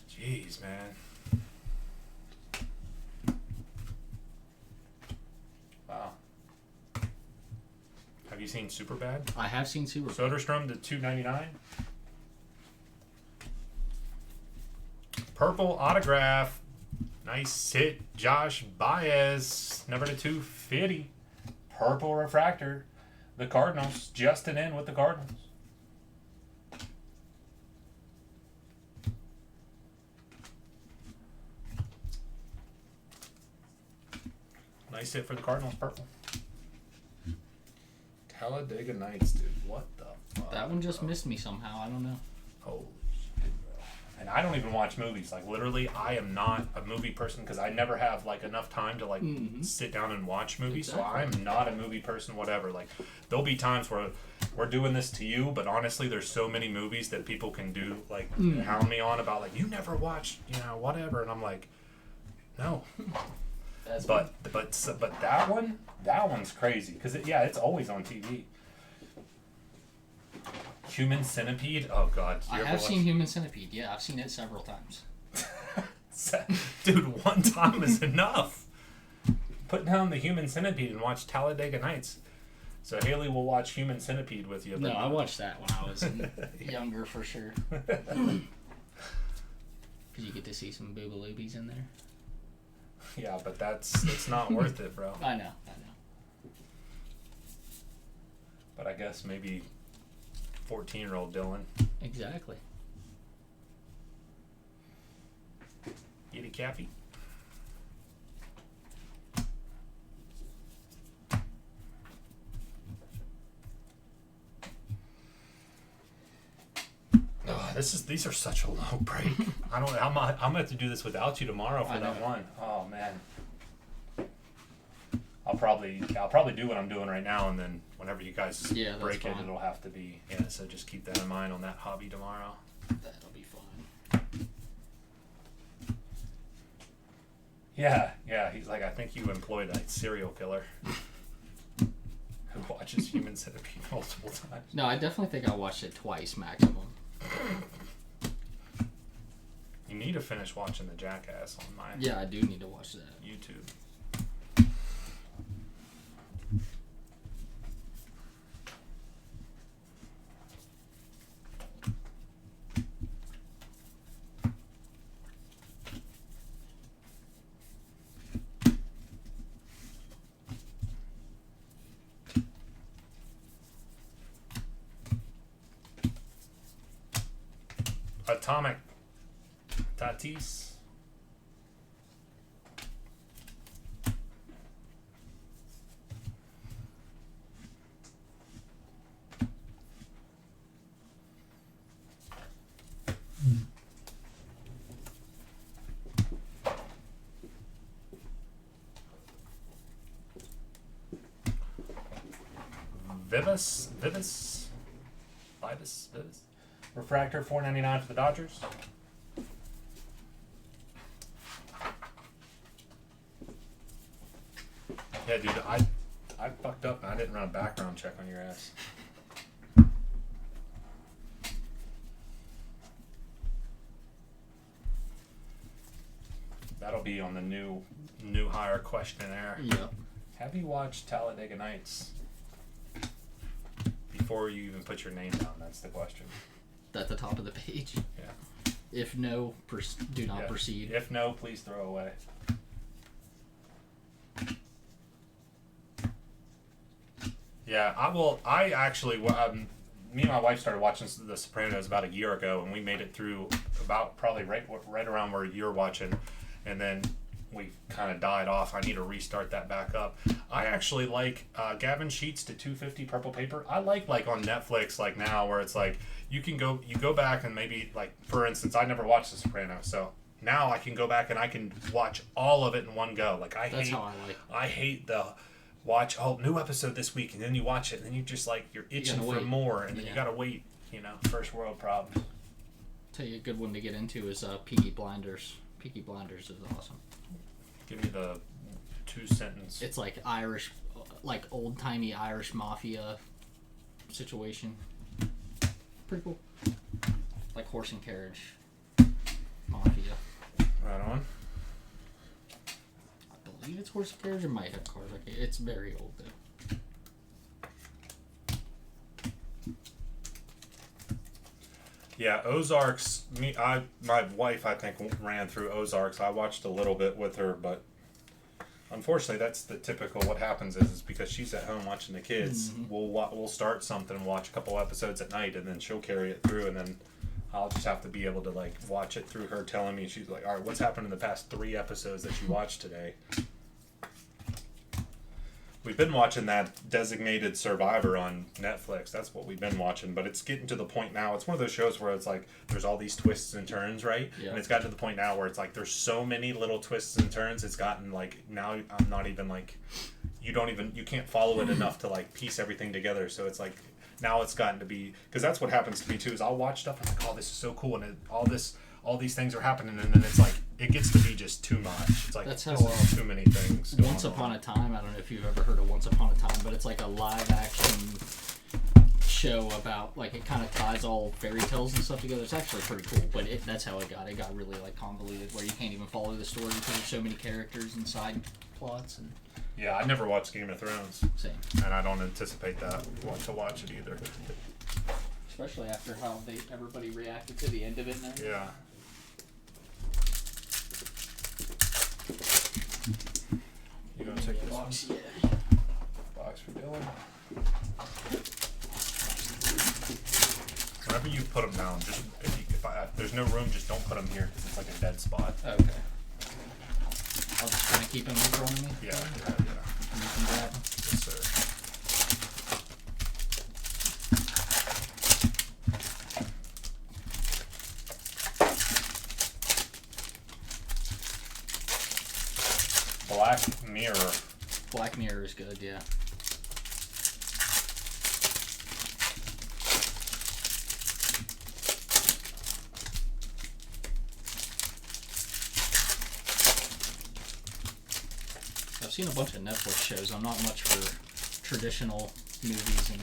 Jeez, man. Wow. Have you seen Superbad? I have seen Superbad. Soderstrom to $2.99. Purple autograph. Nice hit. Josh Baez. Number to 250. Purple refractor. The Cardinals. Justin in with the Cardinals. Nice hit for the Cardinals. Purple. Talladega Nights, dude. What the fuck? That one just missed me somehow. I don't know. Holy shit, bro. And I don't even watch movies. Like, literally, I am not a movie person because I never have, like, enough time to, like, sit down and watch movies. Exactly. So I'm not a movie person, whatever. Like, there'll be times where we're doing this to you, but honestly, there's so many movies that people can do, like, hound me on about, like, you never watched, whatever. And I'm like, no. But that one's crazy because it's always on TV. Human Centipede. Oh God, I have seen Human Centipede. Yeah, I've seen it several times. Dude, one time is enough. Put down the Human Centipede and watch Talladega Nights. So Haley will watch Human Centipede with you. No, I watched that when I was younger for sure. Because you get to see some boobaloobies in there. Yeah, but it's not worth it, bro. I know. But I guess maybe 14-year-old Dylan. Exactly. Get it, Cappy? These are such a low break. I'm gonna have to do this without you tomorrow for that one. Oh man. I'll probably do what I'm doing right now, and then whenever you guys break it, it'll have to be so just keep that in mind on that hobby tomorrow. That'll be fun. Yeah. He's like, I think you employed a serial killer who watches Human Centipede multiple times. No, I definitely think I watched it twice maximum. You need to finish watching the Jackass on my Yeah, I do need to watch that. YouTube. Atomic Tatis. Vivus. Refractor, $4.99 for the Dodgers. Yeah, dude, I fucked up and I didn't run a background check on your ass. That'll be on the new new hire questionnaire. Yep. Have you watched Talladega Nights? Before you even put your name down, that's the question. At the top of the page. Yeah. If no, do not proceed. If no, please throw away. Yeah, I actually, me and my wife started watching The Sopranos about a year ago, and we made it through about probably right around where you're watching, and then we kind of died off. I need to restart that back up. I actually like Gavin Sheets to 250 Purple Paper. I like on Netflix like now where it's like you go back and maybe like for instance I never watched The Sopranos, so now I can go back and I can watch all of it in one go. Like That's how I hate the watch new episode this week and then you watch it and then you just like you're itching for more and then you gotta wait. First world problems. Tell you a good one to get into is Peaky Blinders. Peaky Blinders is awesome. Give me the 2-sentence. It's like Irish, like old-timey Irish mafia situation. Pretty cool. Like horse and carriage mafia. Right on. I believe it's horse and carriage. It might have cars. It's very old though. Yeah, Ozarks. My wife, I think, ran through Ozarks. I watched a little bit with her, but unfortunately, that's the typical. What happens is because she's at home watching the kids. Mm-hmm. We'll start something and watch a couple episodes at night, and then she'll carry it through, and then I'll just have to be able to like watch it through her telling me. She's like, "All right, what's happened in the past 3 episodes that you watched today?" We've been watching that Designated Survivor on Netflix. That's what we've been watching. But it's getting to the point now. It's one of those shows where it's like there's all these twists and turns, right? Yeah. And it's gotten to the point now where it's like there's so many little twists and turns. It's gotten like now I'm not even like you can't follow it enough to like piece everything together. So it's like now it's gotten to be because that's what happens to me too. Is I'll watch stuff and I'm like, oh, this is so cool, and all these things are happening, and then it's like it gets to be just too much. It's like that's how too many things. Once Upon a Time. I don't know if you've ever heard of Once Upon a Time, but it's like a live action show about like it kind of ties all fairy tales and stuff together. It's actually pretty cool, but that's how it got. It got really like convoluted where you can't even follow the story because there's so many characters and side plots and. Yeah, I never watched Game of Thrones. Same. And I don't anticipate that to watch it either. Especially after how everybody reacted to the end of it now. Yeah. You gonna take this box? One? Yeah. Box for Dylan. Whenever you put them down, just if there's no room, just don't put them here because it's like a dead spot. Okay. I'll just kind of keep them in front of me. Yeah. And you can grab them. Yes, sir. Black Mirror. Black Mirror is good, yeah. I've seen a bunch of Netflix shows. I'm not much for traditional movies and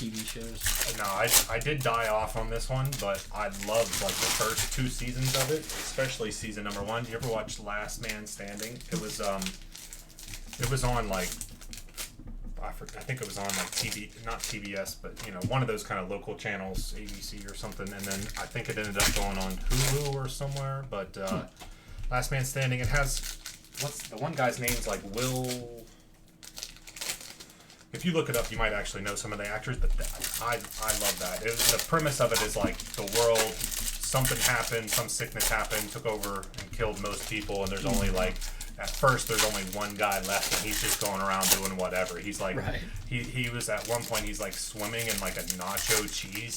TV shows. No, I did die off on this one, but I loved like the first 2 seasons of it, especially season number 1. You ever watch Last Man Standing? It was on like I think it was on like TV, not TBS, but one of those kind of local channels, ABC or something. And then I think it ended up going on Hulu or somewhere. But Last Man Standing, it has what's the one guy's name's like Will. If you look it up, you might actually know some of the actors, but I love that. The premise of it is like the world, something happened, some sickness happened, took over and killed most people, and there's only like, at first there's only one guy left, and he's just going around doing whatever. He's like, right. he was at one point, he's like swimming in like a nacho cheese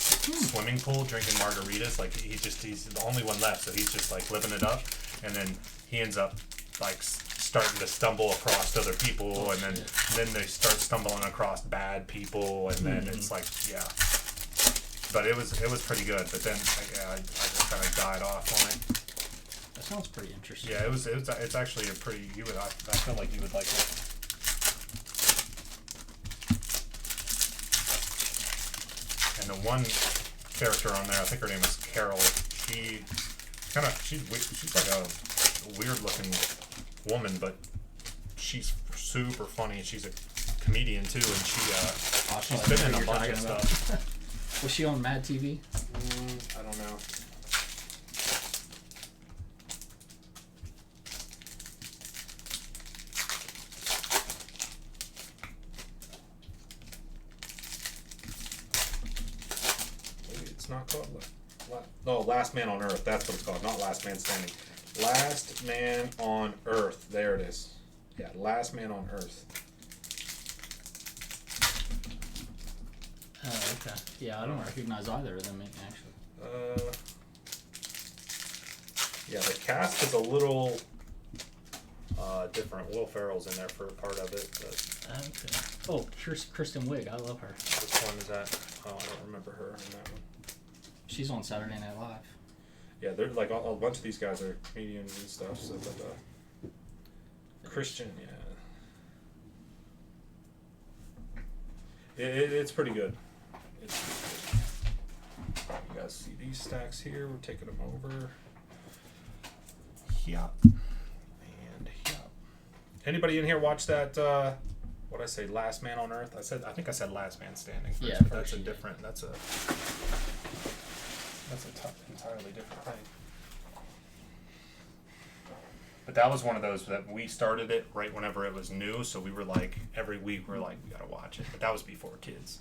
swimming pool, drinking margaritas. Like he's the only one left, so he's just like living it up, and then he ends up like starting to stumble across other people, and then they start stumbling across bad people, and then it's like, yeah. But it was pretty good. But then I just kind of died off on it. That sounds pretty interesting. Yeah, it's actually a pretty. I feel like you would like it. And the one character on there, I think her name is Carol. She's like a weird looking woman, but she's super funny. She's a comedian too, and she's been in a bunch of stuff. Was she on Mad TV? I don't know. Maybe it's not called. No, Last Man on Earth. That's what it's called. Not Last Man Standing. Last Man on Earth. There it is. Yeah, Last Man on Earth. Oh, okay. Yeah, I don't recognize either of them, actually. Yeah, the cast is a little different. Will Ferrell's in there for a part of it. But Okay. Oh, Kristen Wiig. I love her. which one is that? Oh, I don't remember her in that one. She's on Saturday Night Live. Yeah, they're like a bunch of these guys are comedians and stuff. So, but Christian, yeah, it's pretty good. It's pretty good. You guys see these stacks here? We're taking them over. Yeah, and yeah. Anybody in here watch that? What I say? Last Man on Earth. I think I said Last Man Standing. First, Yeah, but first, that's a yeah. different. That's a entirely different thing. But that was one of those that we started it right whenever it was new, so we were like every week we're like we gotta watch it. But that was before kids.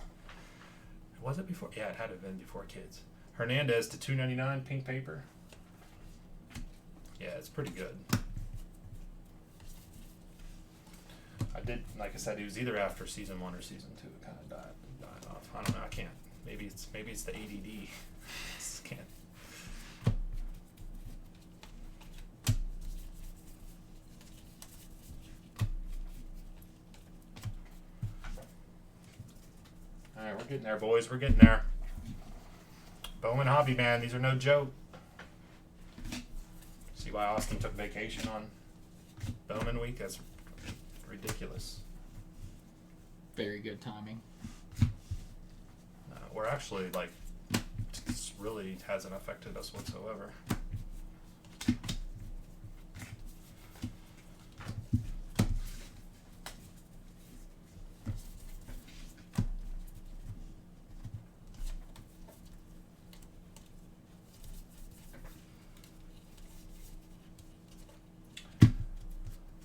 Was it before? Yeah, it had to have been before kids. Hernandez to $2.99 pink paper. Yeah, it's pretty good. I did, like I said, it was either after season 1 or season 2. It kind of died off. I don't know. I can't. Maybe it's the ADD. Just can't. All right, we're getting there, boys. We're getting there. Bowman Hobby, man. These are no joke. See why Austin took vacation on Bowman week? That's ridiculous. Very good timing. We're actually like, this really hasn't affected us whatsoever.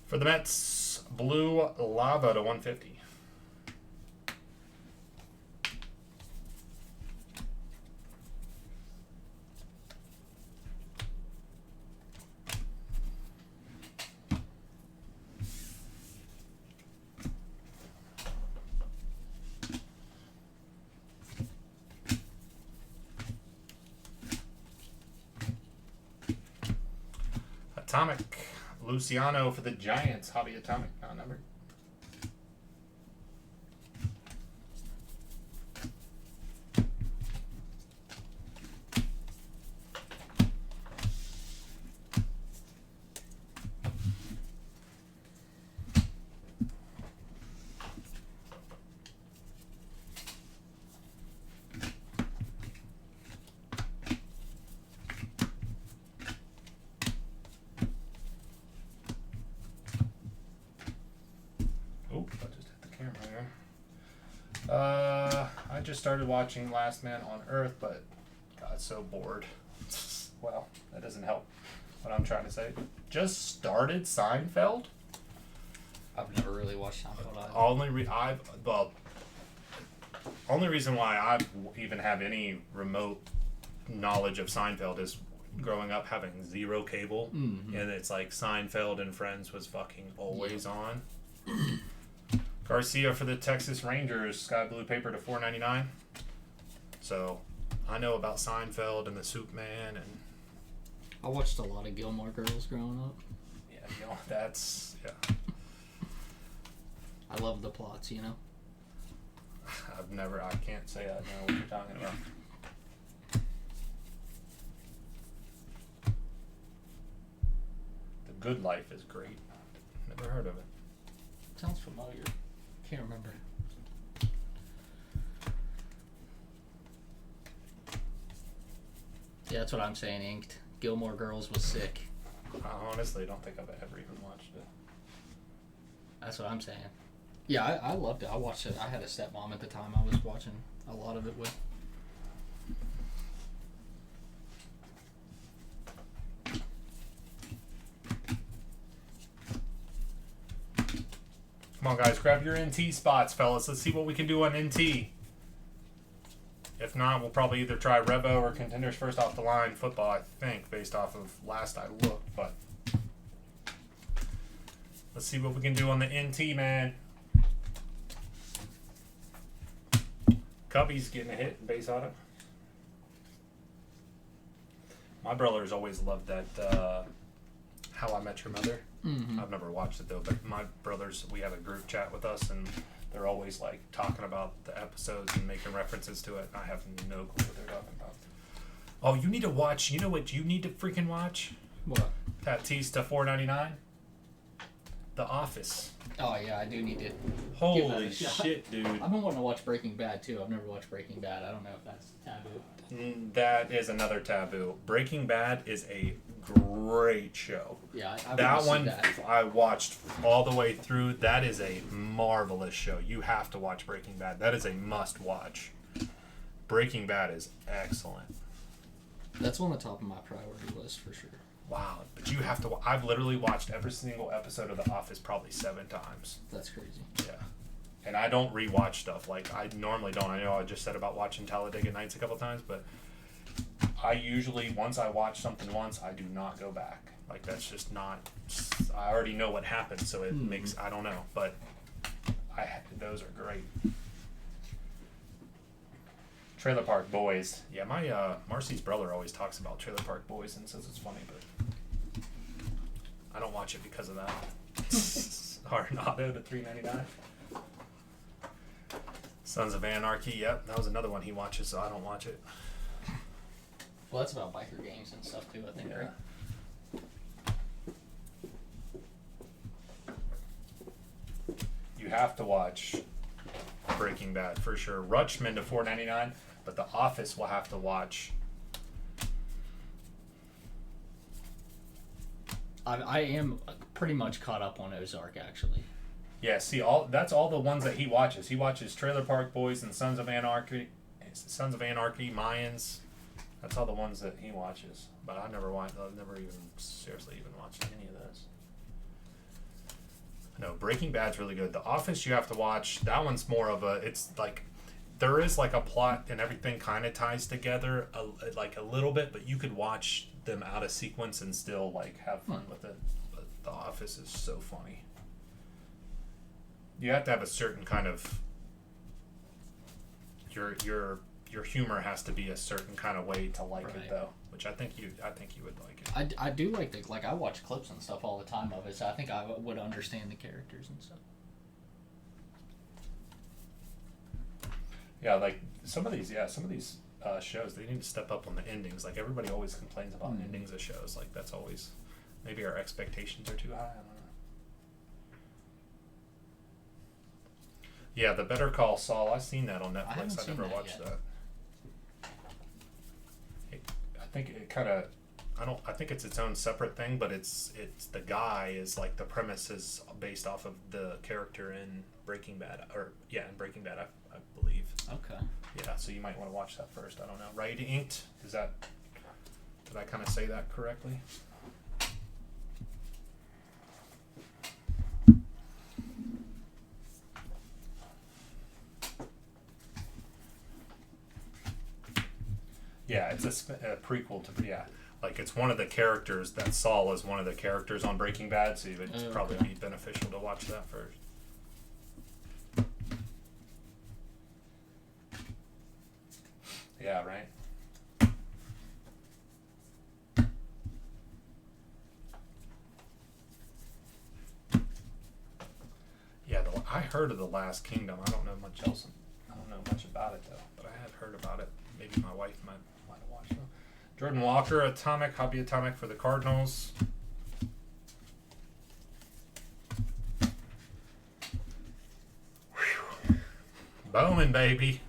For the Mets, Blue Lava to 150. Atomic. Luciano for the Giants. Hobby Atomic. Not numbered. I just started watching Last Man on Earth, but got so bored. Well, that doesn't help what I'm trying to say. Just started Seinfeld. I've never really watched Seinfeld either. Only reason why I even have any remote knowledge of Seinfeld is growing up having zero cable, and it's like Seinfeld and Friends was fucking always on. Garcia for the Texas Rangers, sky blue paper to $4.99. So I know about Seinfeld and the Soup Man, and I watched a lot of Gilmore Girls growing up. yeah, you know, that's I love the plots, you know. I can't say I know what you're talking about. The Good Life is great. Never heard of it. Sounds familiar. Can't remember. Yeah, that's what I'm saying, Inked. Gilmore Girls was sick. I honestly don't think I've ever even watched it. That's what I'm saying. Yeah, I loved it. I watched it. I had a stepmom at the time I was watching a lot of it with. Come on, guys, grab your NT spots, fellas. Let's see what we can do on NT. If not, we'll probably either try Revo or Contenders First Off the Line football, I think, based off of last I looked. But let's see what we can do on the NT, man. Cubby's getting a hit in base auto. My brothers always loved that How I Met Your Mother. Mm-hmm. I've never watched it though, but my brothers, we have a group chat with us, and they're always like talking about the episodes and making references to it. I have no clue what they're talking about. Oh, you need to watch. You know what you need to freaking watch? What? Tatista $4.99. The Office. Oh yeah, I do need to. Holy shit, dude! I've been wanting to watch Breaking Bad too. I've never watched Breaking Bad. I don't know if that's taboo. That is another taboo. Breaking Bad is a great show. Yeah, I that one that. I watched all the way through. That is a marvelous show. You have to watch Breaking Bad. That is a must watch. Breaking Bad is excellent. That's on the top of my priority list for sure. Wow, but you have to. I've literally watched every single episode of The Office probably 7 times. That's crazy. Yeah. And I don't rewatch stuff like I normally don't. I know I just said about watching Talladega Nights a couple times, but I usually, once I watch something once, I do not go back. Like, that's just not. I already know what happened, so it makes. I don't know, but those are great. Trailer Park Boys. Yeah, my Marcy's brother always talks about Trailer Park Boys and says it's funny, but I don't watch it because of that. Arnado to $3.99. Sons of Anarchy. Yep, that was another one he watches, so I don't watch it. Well, that's about biker games and stuff too, I think, right? You have to watch Breaking Bad for sure. Rutschman to $4.99, but The Office will have to watch. I am pretty much caught up on Ozark, actually. Yeah, see, that's all the ones that he watches. He watches Trailer Park Boys and Sons of Anarchy, Mayans. That's all the ones that he watches. But I've never even seriously even watched any of those. No, Breaking Bad's really good. The Office you have to watch. That one's more of a. It's like there is like a plot and everything kind of ties together like a little bit, but you could watch them out of sequence and still like have fun with it. But The Office is so funny. You have to have a certain kind of your humor has to be a certain kind of way to like it though, which I think you would like it. I do like I watch clips and stuff all the time of it, so I think I would understand the characters and stuff. Yeah, like some of these shows, they need to step up on the endings. Like everybody always complains about endings of shows. Like that's always, maybe our expectations are too high. I don't know. Yeah, the Better Call Saul. I've seen that on Netflix. I never watched that. I think it kind of. I think it's its own separate thing, but it's the guy is like the premise is based off of the character in Breaking Bad, in Breaking Bad, I believe. Okay. Yeah, so you might want to watch that first. I don't know. Right Inked? Did I kind of say that correctly? Yeah, it's a prequel to like it's one of the characters that Saul is one of the characters on Breaking Bad, so it would probably be beneficial to watch that first. Yeah, right. Yeah, I heard of The Last Kingdom. I don't know much else. I don't know much about it though, but I had heard about it. Maybe my wife might have watched it. Jordan Walker, Hobby Atomic for the Cardinals. Whew. Bowman, baby.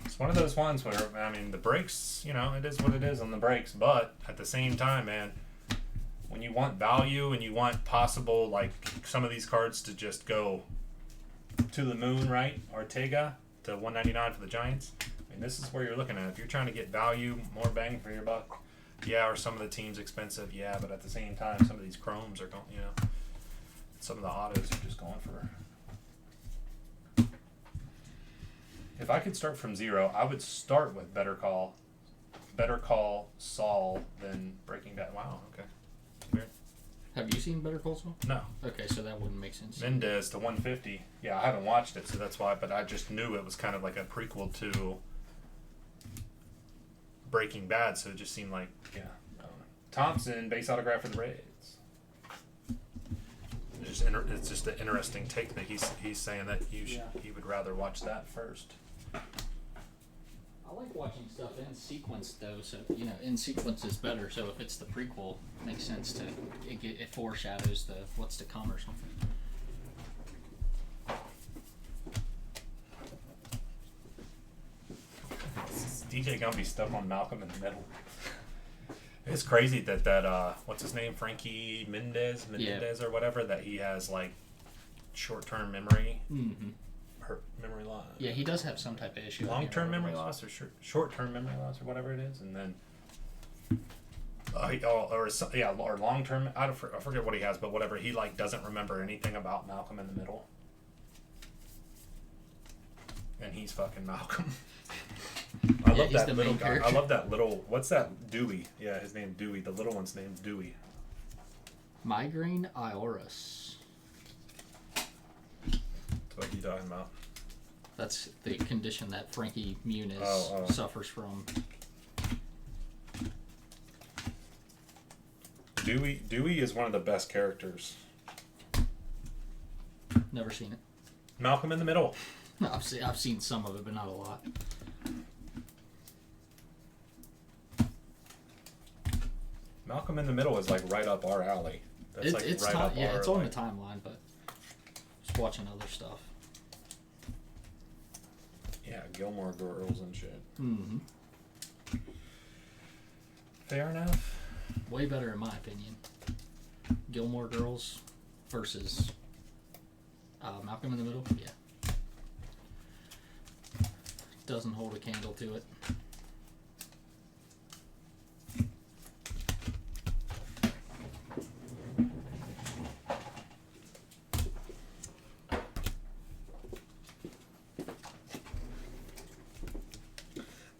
It's one of those those ones where, I mean, the breaks, you know, it is what it is on the breaks, but at the same time, man, when you want value and you want possible, like, some of these cards to just go to the moon, right? Ortega to 199 for the Giants. I mean, this is where you're looking at. If you're trying to get value, more bang for your buck, yeah, are some of the teams expensive? Yeah, but at the same time, some of these chromes are going, you know, some of the autos are just going for. If I could start from 0, I would start with Better Call Saul than Breaking Bad. Wow, okay. Weird. Have you seen Better Call Saul? No. Okay, so that wouldn't make sense. Mendez to 150. Yeah, I haven't watched it, so that's why, but I just knew it was kind of like a prequel to Breaking Bad, so it just seemed like, yeah. I don't know. Thompson, base autograph for the Reds. It's just an interesting take that he's saying that he would rather watch that first. I like watching stuff in sequence though, so you know, in sequence is better. So if it's the prequel, it makes sense to it foreshadows the what's to come or something. DJ Gumby stuck on Malcolm in the middle. It's crazy that what's his name, Frankie Mendez or whatever, that he has like short-term memory. Mm-hmm. Memory loss. Yeah, he does have some type of issue. Long-term memory loss or short-term memory loss or whatever it is, and then or long-term. I forget what he has, but whatever, he like doesn't remember anything about Malcolm in the Middle, and he's fucking Malcolm. I love that little guy. I love that little. What's that? Dewey. Yeah, his name Dewey. The little one's name's Dewey. Migraine iris. What are you talking about? That's the condition that Frankie Muniz suffers from. Dewey is one of the best characters. Never seen it. Malcolm in the Middle. I've seen some of it, but not a lot. Malcolm in the Middle is like right up our alley. That's it's on the timeline, but just watching other stuff. Yeah, Gilmore Girls and shit. Mm-hmm. Fair enough. Way better in my opinion. Gilmore Girls versus Malcolm in the Middle. Yeah. Doesn't hold a candle to it.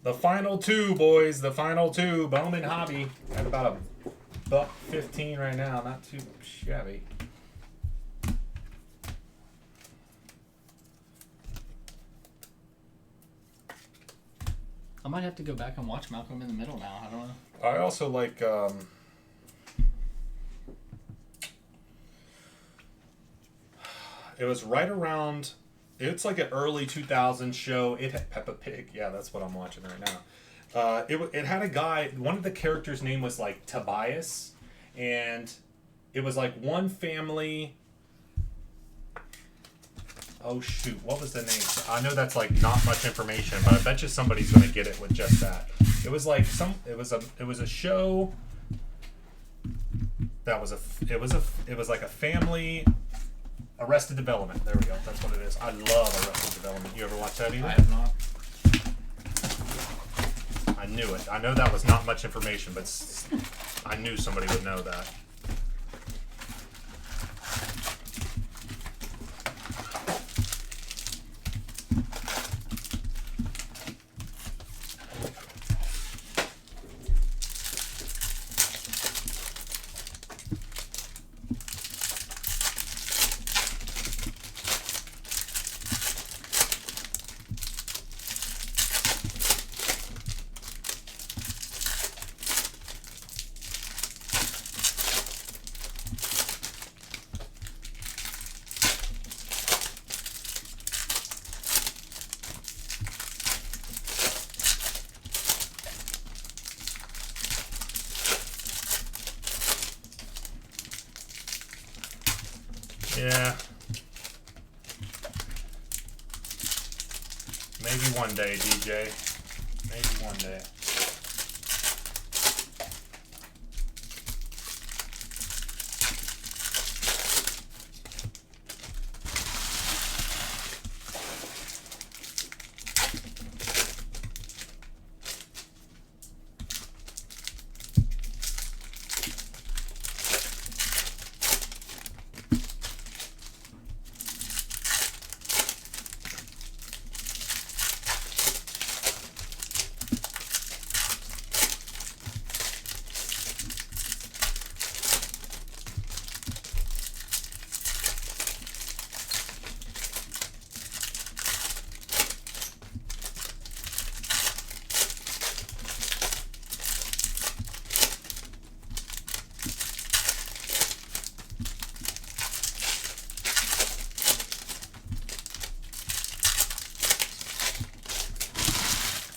The final two, boys. The final two. Bowman Hobby at about $1.15 right now. Not too shabby. I might have to go back and watch Malcolm in the Middle now. I don't know. I also like. It was right around. It's like an early 2000s show. It had Peppa Pig. Yeah, that's what I'm watching right now. It had a guy. One of the characters' name was like Tobias, and it was like one family. Oh shoot! What was the name? I know that's like not much information, but I bet you somebody's gonna get it with just that. It was like It was a show. It was like a family. Arrested Development. There we go. That's what it is. I love Arrested Development. You ever watch that either? I have not. I knew it. I know that was not much information, but I knew somebody would know that. Yeah. Maybe one day, DJ. Maybe one day.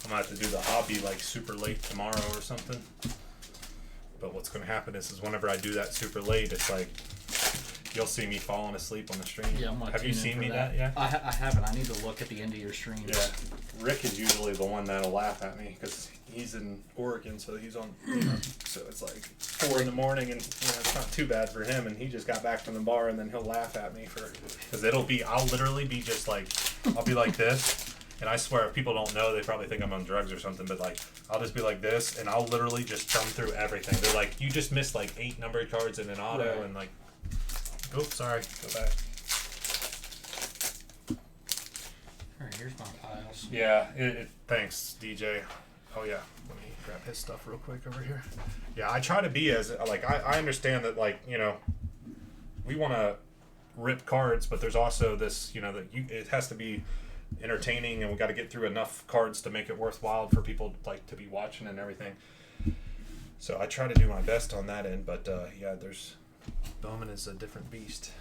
I'm gonna have to do the hobby like super late tomorrow or something. But what's gonna happen is whenever I do that super late, it's like you'll see me falling asleep on the stream. Yeah, I'm gonna Have you tune in seen for me that? yeah? I haven't. I need to look at the end of your streams. Yeah. Rick is usually the one that'll laugh at me because he's in Oregon, so he's on. So it's like 4 in the morning, and it's not too bad for him. And he just got back from the bar, and then he'll laugh at me because I'll literally be just like, I'll be like this. And I swear, if people don't know, they probably think I'm on drugs or something. But like, I'll just be like this, and I'll literally just thumb through everything. They're like, you just missed like 8 numbered cards in an auto, Right. and like, oops, sorry, go back. Alright, here's my piles. Yeah, thanks, DJ. Oh yeah, let me grab his stuff real quick over here. Yeah, I try to be as like I understand that like we want to rip cards, but there's also this it has to be entertaining, and we got to get through enough cards to make it worthwhile for people like to be watching and everything. So I try to do my best on that end, but yeah, there's Bowman is a different beast.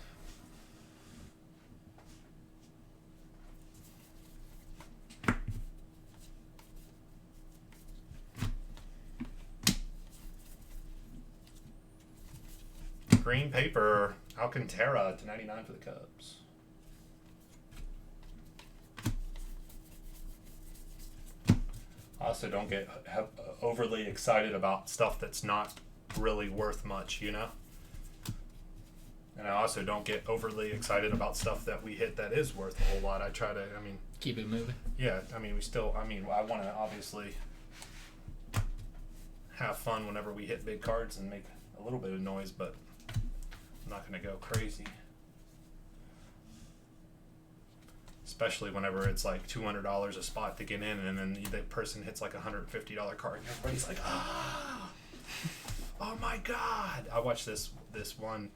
Green paper, Alcantara to 99 for the Cubs. I also don't get overly excited about stuff that's not really worth much, And I also don't get overly excited about stuff that we hit that is worth a whole lot. I try to, Keep it moving. yeah, I want to obviously have fun whenever we hit big cards and make a little bit of noise, but I'm not going to go crazy. Especially whenever it's like $200 a spot to get in, and then the person hits like $150 card, and everybody's like, oh my God. I watched this one,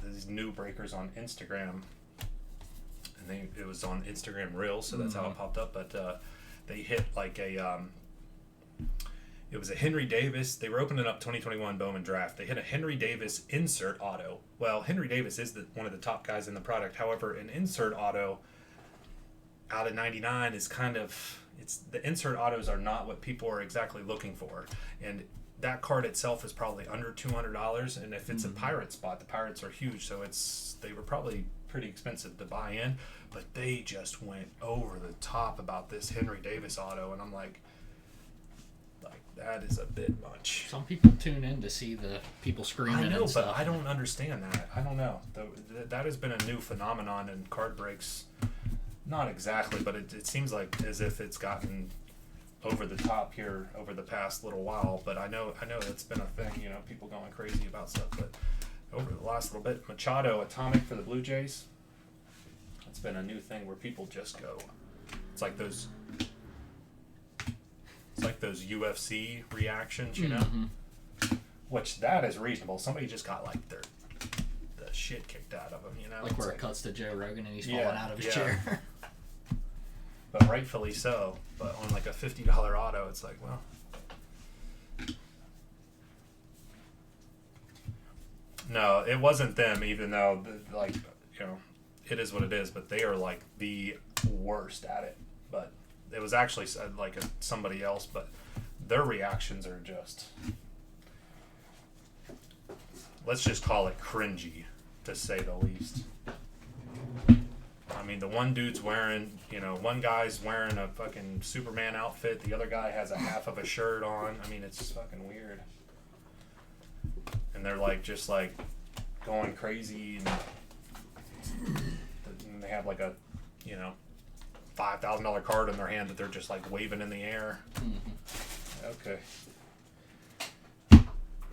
these new breakers on Instagram, and it was on Instagram Reels, so that's how it popped up, but they hit like it was a Henry Davis. They were opening up 2021 Bowman draft. They hit a Henry Davis insert auto. Well, Henry Davis is one of the top guys in the product. However, an insert auto out of 99 is the insert autos are not what people are exactly looking for. And that card itself is probably under $200. And if it's a pirate spot, the Pirates are huge. So they were probably pretty expensive to buy in, but they just went over the top about this Henry Davis auto. And I'm like, that is a bit much. Some people tune in to see the people screaming. I know, and but stuff. I don't understand that. I don't know. That has been a new phenomenon in card breaks. Not exactly, but it seems like as if it's gotten over the top here over the past little while. But I know it's been a thing. People going crazy about stuff. But over the last little bit, Machado Atomic for the Blue Jays. It's been a new thing where people just go. It's like those. It's like those UFC reactions, which that is reasonable. Somebody just got like the shit kicked out of them, Like where it cuts to Joe Rogan and he's falling out of his chair. But rightfully so. But on like a $50 auto, it's like, well. No, it wasn't them, even though it is what it is. But they are like the worst at it. But it was actually like somebody else, but their reactions are just, let's just call it cringy, to say the least. mean, the one dude's wearing, one guy's wearing a fucking Superman outfit. The other guy has a half of a shirt on. I mean, it's fucking weird. And they're like, just like going crazy. And they have like a, $5,000 card in their hand that they're just like waving in the air. Okay.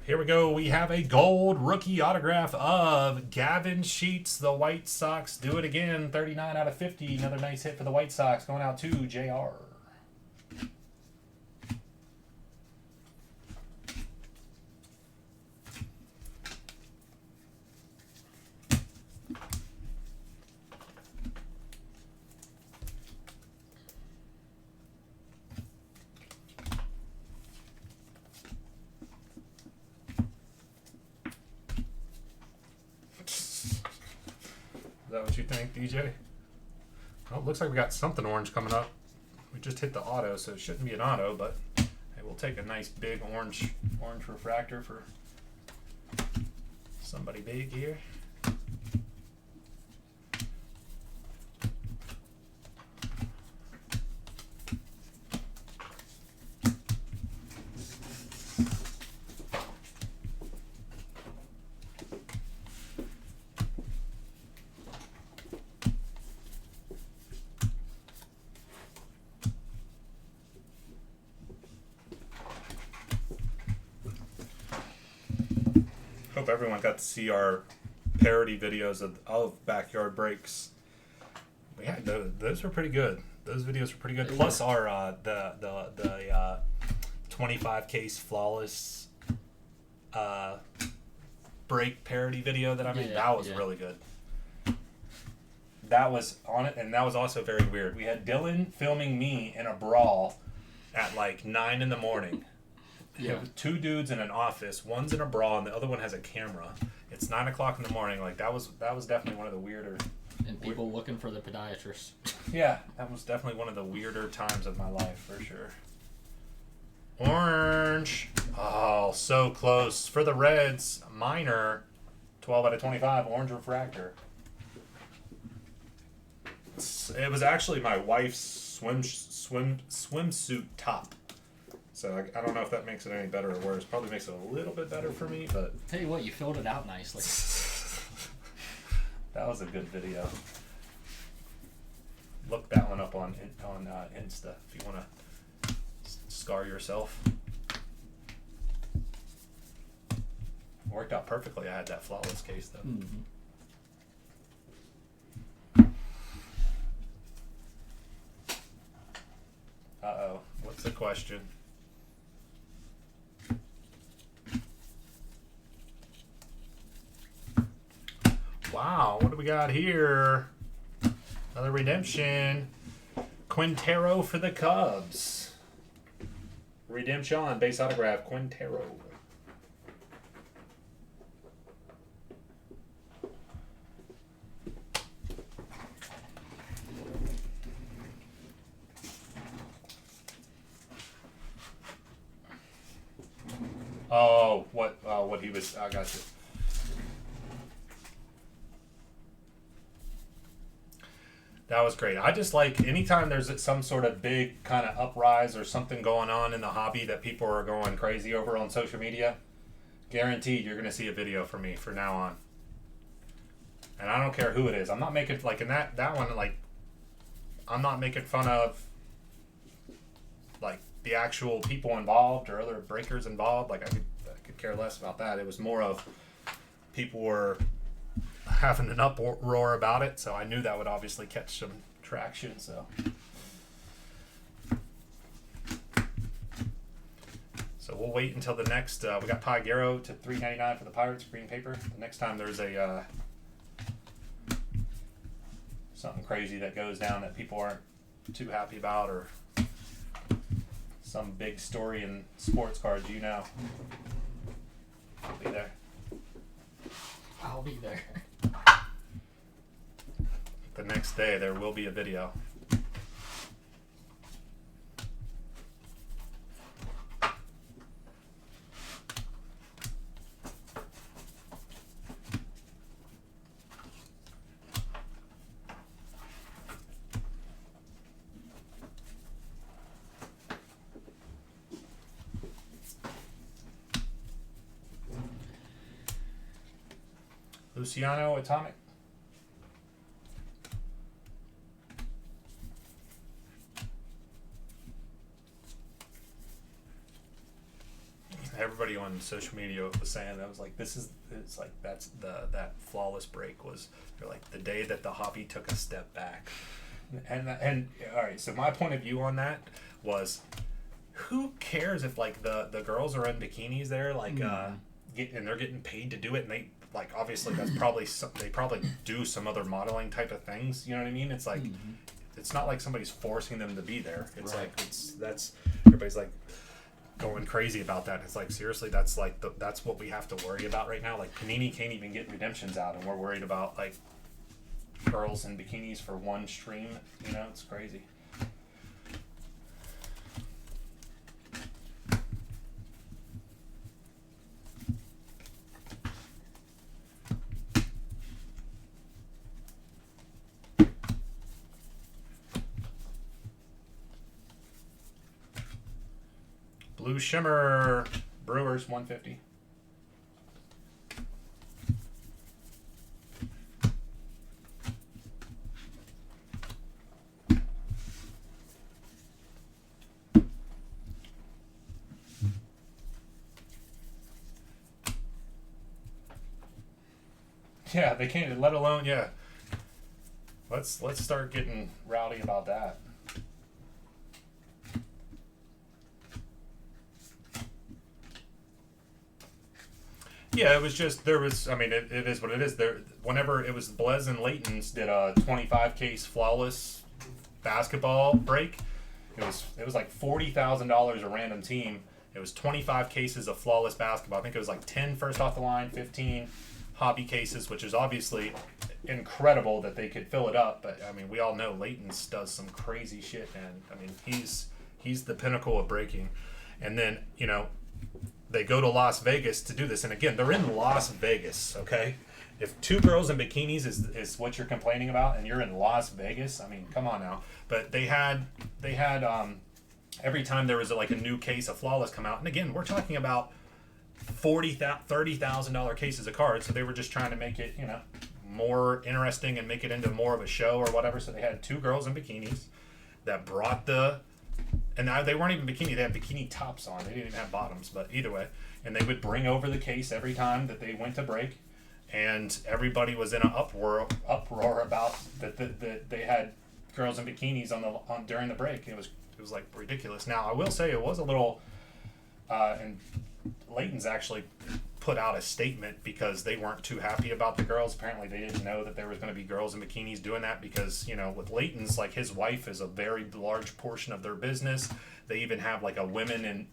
Here we go. We have a gold rookie autograph of Gavin Sheets, the White Sox. Do it again. 39 out of 50. Another nice hit for the White Sox. Going out to JR. Is that what you think, DJ? Oh, looks like we got something orange coming up. We just hit the auto, so it shouldn't be an auto, but hey, we'll take a nice big orange refractor for somebody big here. Hope everyone got to see our parody videos of backyard breaks. We had those were pretty good. Those videos were pretty good. Plus our the 25 case flawless break parody video that I made. That was really good. That was on it, and that was also very weird. We had Dylan filming me in a brawl at like 9 in the morning. Yeah, two dudes in an office. One's in a bra, and the other one has a camera. It's 9 o'clock in the morning. Like that was definitely one of the weirder. And people looking for the podiatrist. Yeah, that was definitely one of the weirder times of my life for sure. Orange. Oh, so close for the Reds. Minor. 12 out of 25. Orange refractor. It was actually my wife's swimsuit top. So I don't know if that makes it any better or worse. Probably makes it a little bit better for me, but... Tell you what, you filled it out nicely. That was a good video. Look that one up on Insta if you want to scar yourself. Worked out perfectly. I had that flawless case, though. Mm-hmm. Uh-oh. What's the question? Wow, what do we got here? Another redemption. Quintero for the Cubs. Redemption, base autograph, Quintero. Oh, what he was, I got you. That was great. I just like anytime there's some sort of big kind of uprise or something going on in the hobby that people are going crazy over on social media, guaranteed you're going to see a video from me from now on. And I don't care who it is. I'm not making, like in that one, like, I'm not making fun of, like, the actual people involved or other breakers involved. Like, I could care less about that. It was more of people were having an uproar about it, so I knew that would obviously catch some traction. So we'll wait until the next. We got Pygaro to $3.99 for the Pirates green paper. The next time there's a something crazy that goes down that people aren't too happy about, or some big story in sports cards, I'll be there. I'll be there. The next day, there will be a video. Luciano Atomic. Everybody on social media was saying that was like it's like that flawless break was, they're like, the day that the hobby took a step back. And all right, so my point of view on that was, who cares if like the girls are in bikinis there, like and they're getting paid to do it, and they like, obviously that's probably they probably do some other modeling type of things, you know what I mean? It's like it's not like somebody's forcing them to be there. It's right. like that's everybody's like going crazy about that. It's like, seriously, that's like that's what we have to worry about right now. Like Panini can't even get redemptions out, and we're worried about like girls in bikinis for one stream. You know, it's crazy. Blue Shimmer Brewers 150. Yeah, they can't, let alone, yeah. Let's start getting rowdy about that. Yeah, it was just, there was, I mean, it is what it is. There, whenever it was Blez and Layton's did a 25 case flawless basketball break, it was like $40,000 a random team. It was 25 cases of flawless basketball. I think it was like 10 first off the line, 15 hobby cases, which is obviously incredible that they could fill it up. But I mean, we all know Layton's does some crazy shit, and I mean, he's the pinnacle of breaking. And then, you know, they go to Las Vegas to do this, and again, they're in Las Vegas, okay? If two girls in bikinis is what you're complaining about, and you're in Las Vegas, I mean, come on now. But they had every time there was like a new case of flawless come out, and again, we're talking about $30,000 cases of cards, so they were just trying to make it, you know, more interesting and make it into more of a show or whatever. So they had two girls in bikinis that brought and they weren't even bikini, they had bikini tops on. They didn't even have bottoms, but either way. And they would bring over the case every time that they went to break, and everybody was in an uproar about that they had girls in bikinis on during the break. It was like ridiculous. Now I will say it was a little, and Layton's actually put out a statement because they weren't too happy about the girls. Apparently they didn't know that there was going to be girls in bikinis doing that, because, you know, with Layton's, like, his wife is a very large portion of their business. They even have like a women in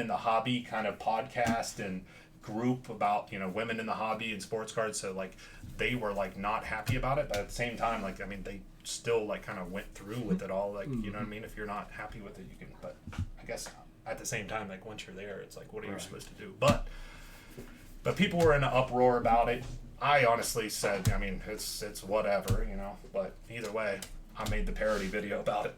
the hobby kind of podcast and group about, you know, women in the hobby and sports cards. So like they were like not happy about it, but at the same time, like, I mean, they still like kind of went through with it all. Like, you know what I mean? If you're not happy with it, you can, but I guess at the same time, like, once you're there, it's like, what are you supposed to do? But people were in an uproar about it. I honestly said, I mean, it's whatever, you know. But either way, I made the parody video about it.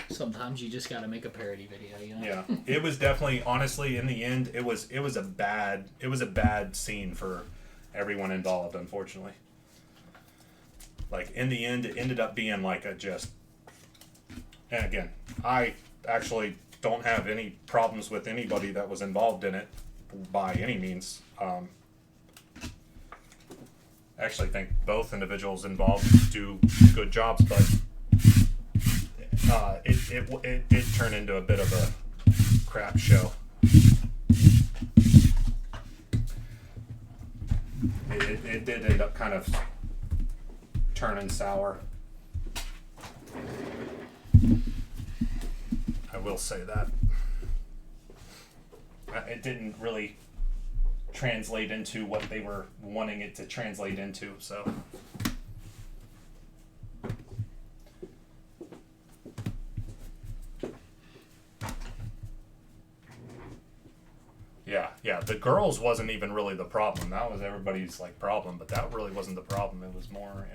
Sometimes you just got to make a parody video, you know. Yeah, it was definitely, honestly, in the end, it was a bad scene for everyone involved, unfortunately. Like, in the end, it ended up being like a just. And again, I actually don't have any problems with anybody that was involved in it by any means. I actually think both individuals involved do good jobs, but it did turn into a bit of a crap show. It did end up kind of turning sour. I will say that. It didn't really translate into what they were wanting it to translate into, so. Yeah, the girls wasn't even really the problem. That was everybody's like problem, but that really wasn't the problem. It was more,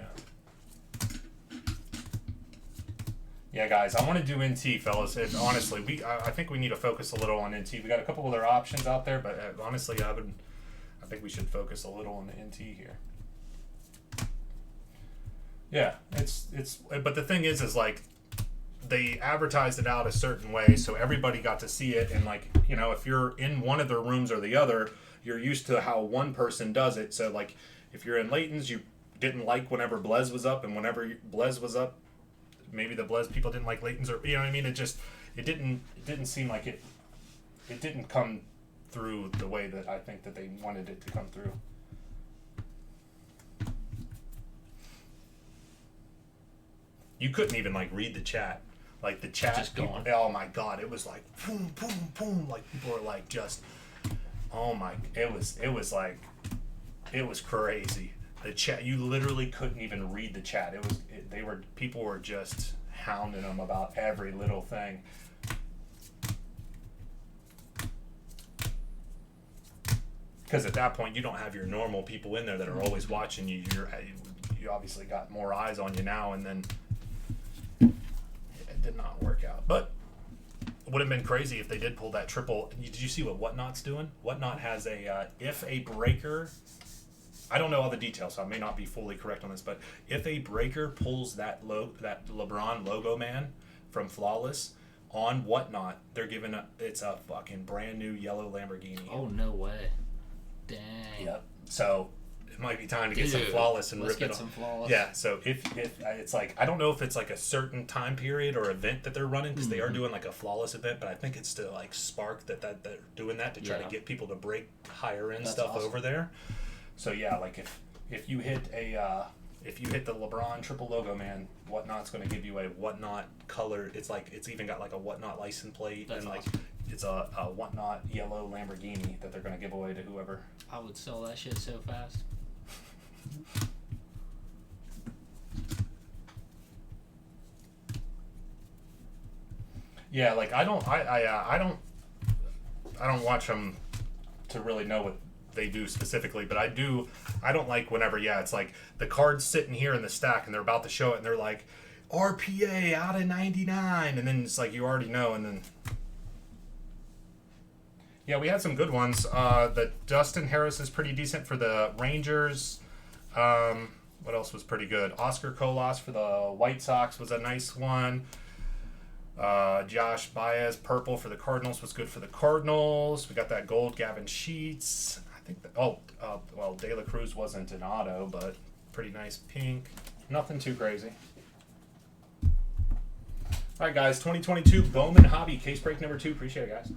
Yeah, guys, I want to do NT, fellas. Honestly, I think we need to focus a little on NT. We got a couple other options out there, but honestly, I I think we should focus a little on the NT here. Yeah, but the thing is like, they advertised it out a certain way, so everybody got to see it, and like, you know, if you're in one of their rooms or the other, you're used to how one person does it. So like, if you're in Layton's, you didn't like whenever Blez was up, and whenever Blez was up, maybe the Blez people didn't like Layton's, or, you know what I mean? It didn't seem like it didn't come through the way that I think that they wanted it to come through. You couldn't even like read the chat. Like the chat, Just people, going. oh my god, it was like boom, boom, boom. Like people were like just, oh my, it was like, it was crazy. The chat, you literally couldn't even read the chat. People were just hounding them about every little thing. Because at that point, you don't have your normal people in there that are always watching you. You obviously got more eyes on you now, and then it did not work out. But it would have been crazy if they did pull that triple. Did you see what Whatnot's doing? Whatnot has if a breaker, I don't know all the details, so I may not be fully correct on this, but if a breaker pulls that LeBron logo man from Flawless on Whatnot, they're giving it's a fucking brand new yellow Lamborghini. Oh, no way. Dang. Yep. So it might be time to get Dude, some Flawless and let's rip it get on. some Flawless. Yeah. So if it's like, I don't know if it's like a certain time period or event that they're running, because they are doing like a Flawless event, but I think it's to like spark that they're doing that to try to get people to break higher end stuff awesome. over there. So yeah, like if you hit the LeBron triple logo man, Whatnot's going to give you a Whatnot color. It's like, it's even got like a Whatnot license plate. That's and like awesome. it's a Whatnot yellow Lamborghini that they're going to give away to whoever. I would sell that shit so fast. Yeah, like I don't watch them to really know what they do specifically, but I don't like whenever, it's like the card's sitting here in the stack and they're about to show it and they're like, RPA out of 99, and then it's like, you already know. And then yeah, we had some good ones. The Dustin Harris is pretty decent for the Rangers. What else was pretty good? Oscar Colas for the White Sox was a nice one. Josh Baez purple for the Cardinals was good for the Cardinals. We got that gold Gavin Sheets. I think that, well, De La Cruz wasn't an auto, but pretty nice pink. Nothing too crazy. All right, guys, 2022 Bowman Hobby case break number 2. Appreciate it, guys.